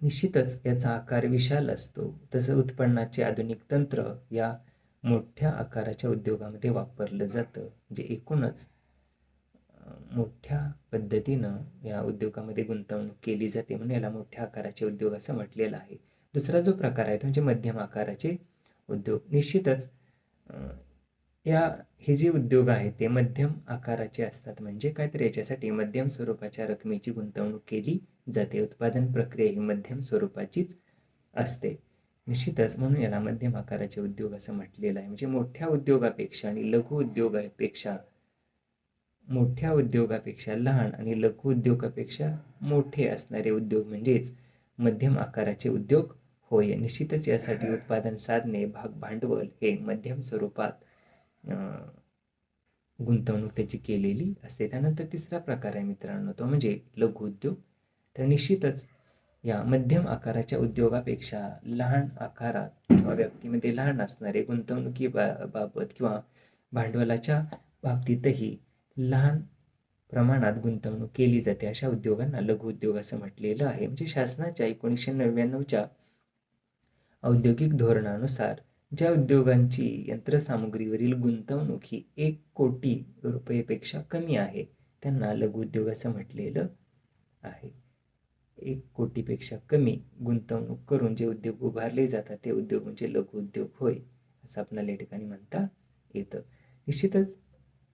निश्चितच याचा आकार विशाल असतो. तसं उत्पन्नाचे आधुनिक तंत्र या मोठ्या आकाराच्या उद्योगामध्ये वापरलं जातं. म्हणजे एकूणच मोठ्या पद्धतीनं या उद्योगामध्ये गुंतवणूक केली जाते म्हणून याला मोठ्या आकाराचे उद्योग असं म्हटलेलं आहे. दुसरा जो प्रकार आहे तो म्हणजे मध्यम आकाराचे उद्योग. निश्चितच हे जे उद्योग आहेत ते मध्यम आकाराचे असतात. म्हणजे काय तर याच्यासाठी मध्यम स्वरूपाच्या रकमेची गुंतवणूक केली जाते. उत्पादन प्रक्रिया ही मध्यम स्वरूपाचीच असते. निश्चितच म्हणून याला मध्यम आकाराचे उद्योग असं म्हटलेलं आहे. म्हणजे मोठ्या उद्योगापेक्षा आणि लघु उद्योगापेक्षा लहान आणि लघु उद्योगापेक्षा मोठे असणारे उद्योग म्हणजेच मध्यम आकाराचे उद्योग होय. निश्चितच यासाठी उत्पादन साधने, भांडवल हे मध्यम स्वरूपात गुंतवणूक त्याची केलेली असते. त्यानंतर तिसरा प्रकार आहे मित्रांनो तो म्हणजे लघु उद्योग. तर निश्चितच या मध्यम आकाराच्या उद्योगापेक्षा लहान आकारात किंवा व्याप्तीमध्ये लहान असणारे गुंतवणुकीबाबत किंवा भांडवलाच्या बाबतीतही लहान प्रमाणात गुंतवणूक केली जाते. अशा उद्योगांना लघु उद्योग असं म्हटलेलं आहे. म्हणजे शासनाच्या 1999च्या औद्योगिक धोरणानुसार ज्या उद्योगांची यंत्रसामुग्रीवरील गुंतवणूक ही 1 कोटी रुपयेपेक्षा कमी आहे त्यांना लघु उद्योग असं म्हटलेलं आहे. 1 कोटीपेक्षा कमी गुंतवणूक करून जे उद्योग उभारले जातात ते उद्योग म्हणजे लघु उद्योग होय असं आपल्याला या ठिकाणी म्हणता येतं. निश्चितच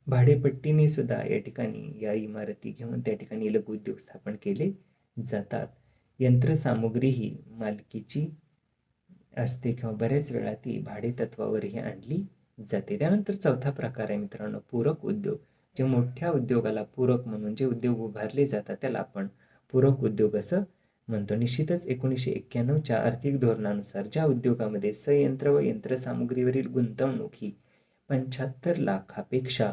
भाडेपट्टीने सुद्धा या ठिकाणी या इमारती घेऊन त्या ठिकाणी लघु उद्योग स्थापन केले जातात. यंत्रसामुग्री ही मालकीची असते किंवा बऱ्याच वेळा ती भाडे तत्वावरही आणली जाते. त्यानंतर चौथा प्रकार आहे मित्रांनो पूरक उद्योग. जे मोठ्या उद्योगाला पूरक म्हणून जे उद्योग उभारले जातात त्याला आपण पूरक उद्योग असं म्हणतो. निश्चितच 1991च्या आर्थिक धोरणानुसार ज्या उद्योगामध्ये संयंत्र व यंत्रसामुग्रीवरील गुंतवणूक ही 75 लाखापेक्षा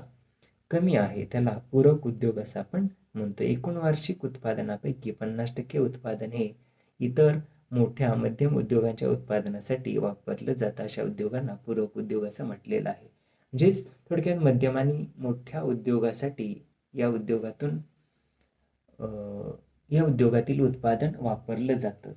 कमी आहे त्याला पूरक उद्योग असं आपण म्हणतो. एकूण वार्षिक उत्पादनापैकी 50% उत्पादन हे इतर मोठ्या मध्यम उद्योगांच्या उत्पादनासाठी वापरलं जातं. अशा उद्योगांना पूरक उद्योग असं म्हटलेलं आहे. म्हणजेच थोडक्यात मध्यम आणि मोठ्या उद्योगासाठी या उद्योगातील उत्पादन वापरलं जातं.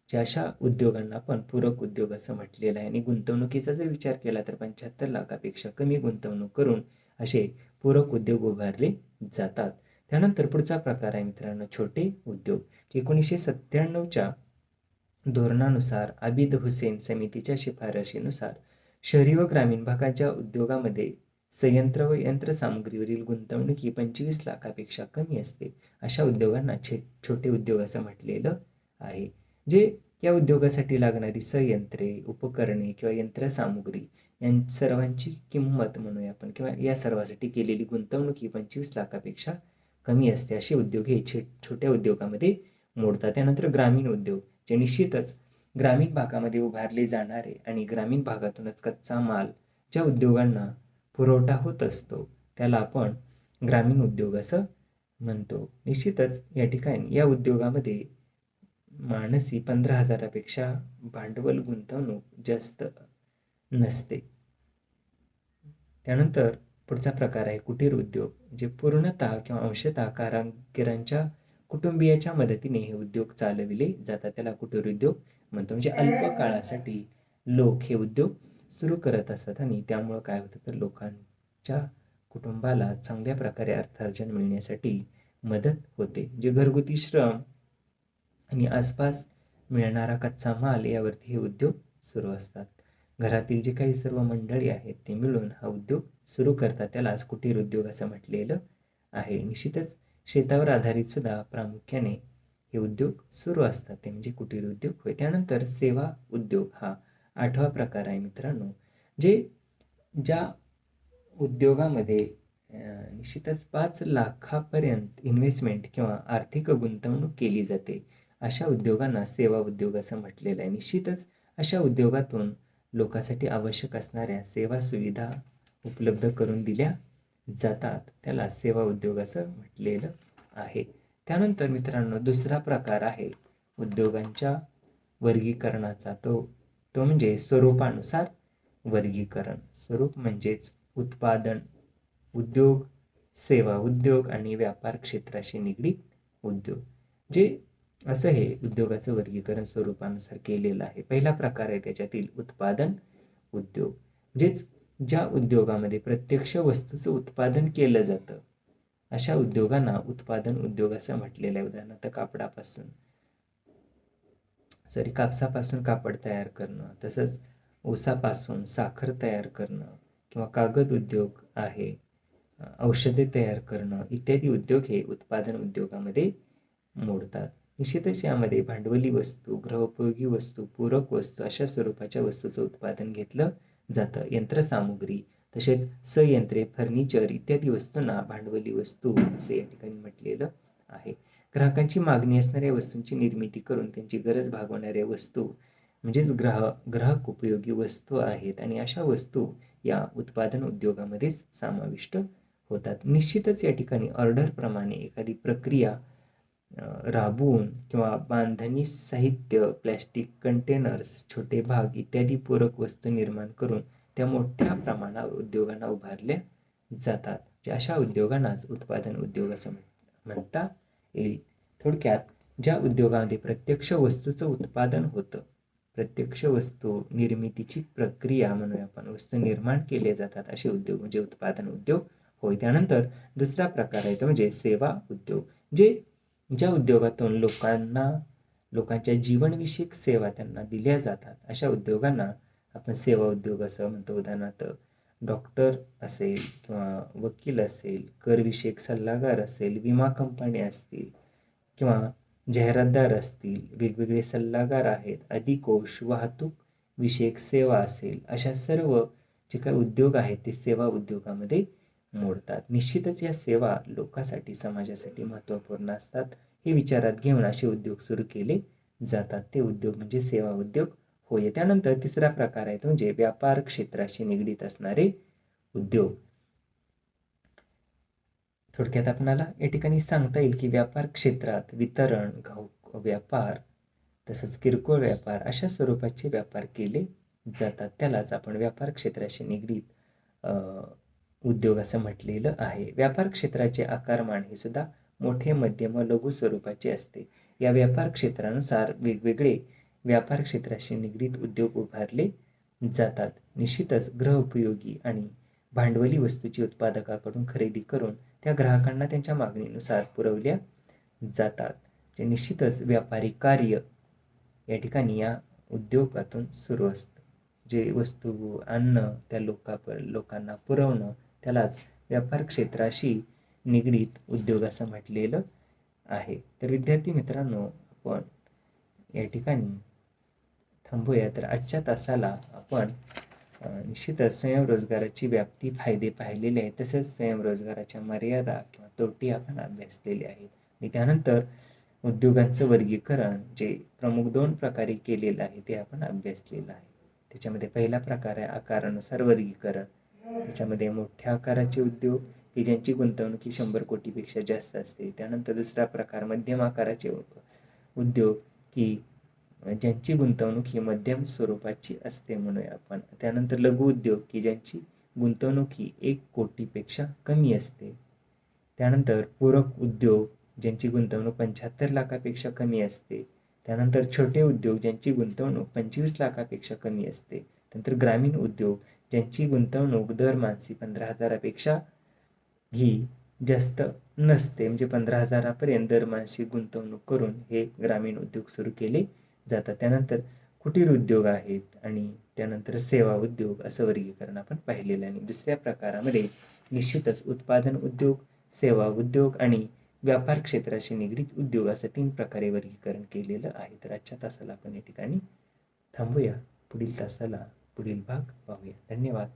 अशा उद्योगांना आपण पूरक उद्योग असं म्हटलेलं आहे. आणि गुंतवणुकीचा जर विचार केला तर 75 लाखापेक्षा कमी गुंतवणूक करून असे पूरक उद्योग उभारले जातात. त्यानंतर पुढचा प्रकार आहे मित्रांनो छोटे उद्योग. 1997च्या धोरणानुसार आबिद हुसेन समितीच्या शिफारशीनुसार शहरी व ग्रामीण भागाच्या उद्योगामध्ये संयंत्र व यंत्रसामुग्रीवरील गुंतवणूक ही 25 लाखापेक्षा कमी असते. अशा उद्योगांना छोटे उद्योग असं म्हटलेलं आहे. जे या उद्योगासाठी लागणारी संयंत्रे, उपकरणे किंवा यंत्रसामुग्री या सर्वांची किंमत म्हणूया आपण किंवा या सर्वासाठी केलेली गुंतवणूक ही 25 लाखापेक्षा कमी असते. असे उद्योग हे छोट्या उद्योगामध्ये मोडतात. त्यानंतर ग्रामीण उद्योग, जे निश्चितच ग्रामीण भागामध्ये उभारले जाणारे आणि ग्रामीण भागातूनच कच्चा माल ज्या उद्योगांना पुरवठा होत असतो त्याला आपण ग्रामीण उद्योग असं म्हणतो. निश्चितच या ठिकाणी या उद्योगामध्ये मानसी 15,000पेक्षा भांडवल गुंतवणूक जास्त नसते. त्यानंतर पुढचा प्रकार आहे कुटीर उद्योग, जे पूर्णतः किंवा अंशतः कारागिरांच्या कुटुंबियाच्या मदतीने हे उद्योग चालविले जातात. त्याला कुटीर उद्योग म्हणतो. म्हणजे अल्प काळासाठी लोक हे उद्योग सुरू करत असतात आणि त्यामुळं काय होतं तर लोकांच्या कुटुंबाला चांगल्या प्रकारे अर्थार्जन मिळण्यासाठी मदत होते. जे घरगुती श्रम आणि आसपास मिळणारा कच्चा माल यावरती हे उद्योग सुरू असतात. घरातील जे काही सर्व मंडळी आहेत ते मिळून हा उद्योग सुरू करतात. त्यालाच कुटीर उद्योग असं म्हटलेलं आहे. निश्चितच शेतावर आधारित सुद्धा प्रामुख्याने हे उद्योग सुरू असतात, ते म्हणजे कुटीर उद्योग होय. त्यानंतर सेवा उद्योग हा 8वा प्रकार आहे मित्रांनो. ज्या उद्योगामध्ये निश्चितच 5 लाखापर्यंत इन्व्हेस्टमेंट किंवा आर्थिक गुंतवणूक केली जाते अशा उद्योगांना सेवा उद्योग असं म्हटलेलं आहे. निश्चितच अशा उद्योगातून लोकांसाठी आवश्यक असणाऱ्या सेवा सुविधा उपलब्ध करून दिल्या जातात. त्याला सेवा उद्योग असं म्हटलेलं आहे. त्यानंतर मित्रांनो दुसरा प्रकार आहे उद्योगांच्या वर्गीकरणाचा. तो म्हणजे स्वरूपानुसार वर्गीकरण. स्वरूप म्हणजेच उत्पादन उद्योग, सेवा उद्योग आणि व्यापार क्षेत्राशी निगडीत उद्योग. जे असं हे उद्योगाचं वर्गीकरण स्वरूपानुसार केलेलं आहे. पहिला प्रकार आहे त्याच्यातील उत्पादन उद्योग. ज्या उद्योगामध्ये प्रत्यक्ष वस्तूचं उत्पादन केलं जातं अशा उद्योगांना उत्पादन उद्योग असं म्हटलेलं आहे. उदाहरणार्थ कापसापासून कापड तयार करणं, तसंच ऊसापासून साखर तयार करणं किंवा कागद उद्योग आहे, औषधे तयार करणं इत्यादी उद्योग हे उत्पादन उद्योगामध्ये मोडतात. निश्चितच यामध्ये भांडवली वस्तू, गृहोपयोगी वस्तू, पूरक वस्तू अशा स्वरूपाच्या वस्तूचं उत्पादन घेतलं जातं. यंत्रसामुग्री तसेच संयंत्रे, फर्निचर इत्यादी वस्तूंना भांडवली वस्तू असे या ठिकाणी म्हटलेलं आहे. ग्राहकांची मागणी असणाऱ्या वस्तूंची निर्मिती करून त्यांची गरज भागवणाऱ्या वस्तू म्हणजेच ग्राहक उपयोगी वस्तू आहेत आणि अशा वस्तू या उत्पादन उद्योगामध्येच समाविष्ट होतात. निश्चितच या ठिकाणी ऑर्डरप्रमाणे एखादी प्रक्रिया राबवून किंवा बांधणी साहित्य, प्लॅस्टिक कंटेनर्स, छोटे भाग इत्यादी पूरक वस्तू निर्माण करून त्या मोठ्या प्रमाणावर उद्योगांना उभारल्या जातात. अशा उद्योगांनाच उत्पादन उद्योग असं म्हणता येईल. थोडक्यात ज्या उद्योगामध्ये प्रत्यक्ष वस्तूचं उत्पादन होतं, प्रत्यक्ष वस्तू निर्मितीची प्रक्रिया म्हणूया आपण, वस्तू निर्माण केले जातात असे उद्योग म्हणजे उत्पादन उद्योग होय. त्यानंतर दुसरा प्रकार आहे तो म्हणजे सेवा उद्योग. ज्या उद्योगातून लोकांच्या जीवनविषयक सेवा त्यांना दिल्या जातात अशा उद्योगांना आपण सेवा उद्योग असं म्हणतो. उदाहरणार्थ डॉक्टर असेल किंवा वकील असेल, करविषयक सल्लागार असेल, विमा कंपनी असतील किंवा जाहिरातदार असतील, वेगवेगळे सल्लागार आहेत, अधिकोष, वाहतूक विषयक सेवा असेल, अशा सर्व जे काही उद्योग आहेत ते सेवा उद्योगामध्ये मोडतात. निश्चितच या सेवा लोकांसाठी, समाजासाठी महत्त्वपूर्ण असतात. हे विचारात घेऊन असे उद्योग सुरू केले जातात. ते उद्योग म्हणजे सेवा उद्योग होय. त्यानंतर तिसरा प्रकार आहे तो म्हणजे व्यापार क्षेत्राशी निगडीत असणारे उद्योग. थोडक्यात आपल्याला या ठिकाणी सांगता येईल की व्यापार क्षेत्रात वितरण, घाऊक व्यापार तसंच किरकोळ व्यापार अशा स्वरूपाचे व्यापार केले जातात. त्यालाच आपण व्यापार क्षेत्राशी निगडीत उद्योग असं म्हटलेलं आहे. व्यापार क्षेत्राचे आकारमान हे सुद्धा मोठे, मध्यम व लघु स्वरूपाचे असते. या व्यापार क्षेत्रानुसार वेगवेगळे व्यापार क्षेत्राशी निगडीत उद्योग उभारले जातात. निश्चितच गृहोपयोगी आणि भांडवली वस्तूची उत्पादकाकडून खरेदी करून त्या ग्राहकांना त्यांच्या मागणीनुसार पुरवल्या जातात. जे निश्चितच व्यापारी कार्य या ठिकाणी या उद्योगातून सुरू असतं. जे वस्तू अन्न त्या लोकांना पुरवणं, त्यालाच व्यापार क्षेत्राशी निगडीत उद्योग असं म्हटलेलं आहे. तर विद्यार्थी मित्रांनो, आपण या ठिकाणी थांबूया. तर आजच्या तासाला आपण निश्चितच स्वयंरोजगाराची व्याप्ती, फायदे पाहिलेले आहेत, तसेच स्वयंरोजगाराच्या मर्यादा किंवा तोटी आपण अभ्यासलेले आहेत. आणि त्यानंतर उद्योगांचं वर्गीकरण जे प्रमुख 2 प्रकारे केलेलं आहे ते आपण अभ्यासलेलं आहे. त्याच्यामध्ये पहिला प्रकार आहे आकारानुसार वर्गीकरण. त्याच्यामध्ये मोठ्या आकाराचे उद्योग की ज्यांची गुंतवणूक ही 100 कोटीपेक्षा जास्त असते. त्यानंतर दुसरा प्रकार मध्यम आकाराचे उद्योग की ज्यांची गुंतवणूक ही मध्यम स्वरूपाची असते म्हणूया आपण. त्यानंतर लघु उद्योग की ज्यांची गुंतवणूक ही 1 कोटीपेक्षा कमी असते. त्यानंतर पूरक उद्योग ज्यांची गुंतवणूक 75 लाखापेक्षा कमी असते. त्यानंतर छोटे उद्योग ज्यांची गुंतवणूक 25 लाखापेक्षा कमी असते. त्यानंतर ग्रामीण उद्योग ज्यांची गुंतवणूक दर मानसी 15,000पेक्षा ही जास्त नसते. म्हणजे 15,000पर्यंत दर मानसी गुंतवणूक करून हे ग्रामीण उद्योग सुरू केले जातात. त्यानंतर कुटीर उद्योग आहेत आणि त्यानंतर सेवा उद्योग असं वर्गीकरण आपण पाहिलेलं आहे. आणि दुसऱ्या प्रकारामध्ये निश्चितच उत्पादन उद्योग, सेवा उद्योग आणि व्यापार क्षेत्राशी निगडीत उद्योग असं 3 प्रकारे वर्गीकरण केलेलं आहे. तर आजच्या तासाला आपण या ठिकाणी थांबूया. पुढील तासाला पुढील भाग पाहूया. धन्यवाद.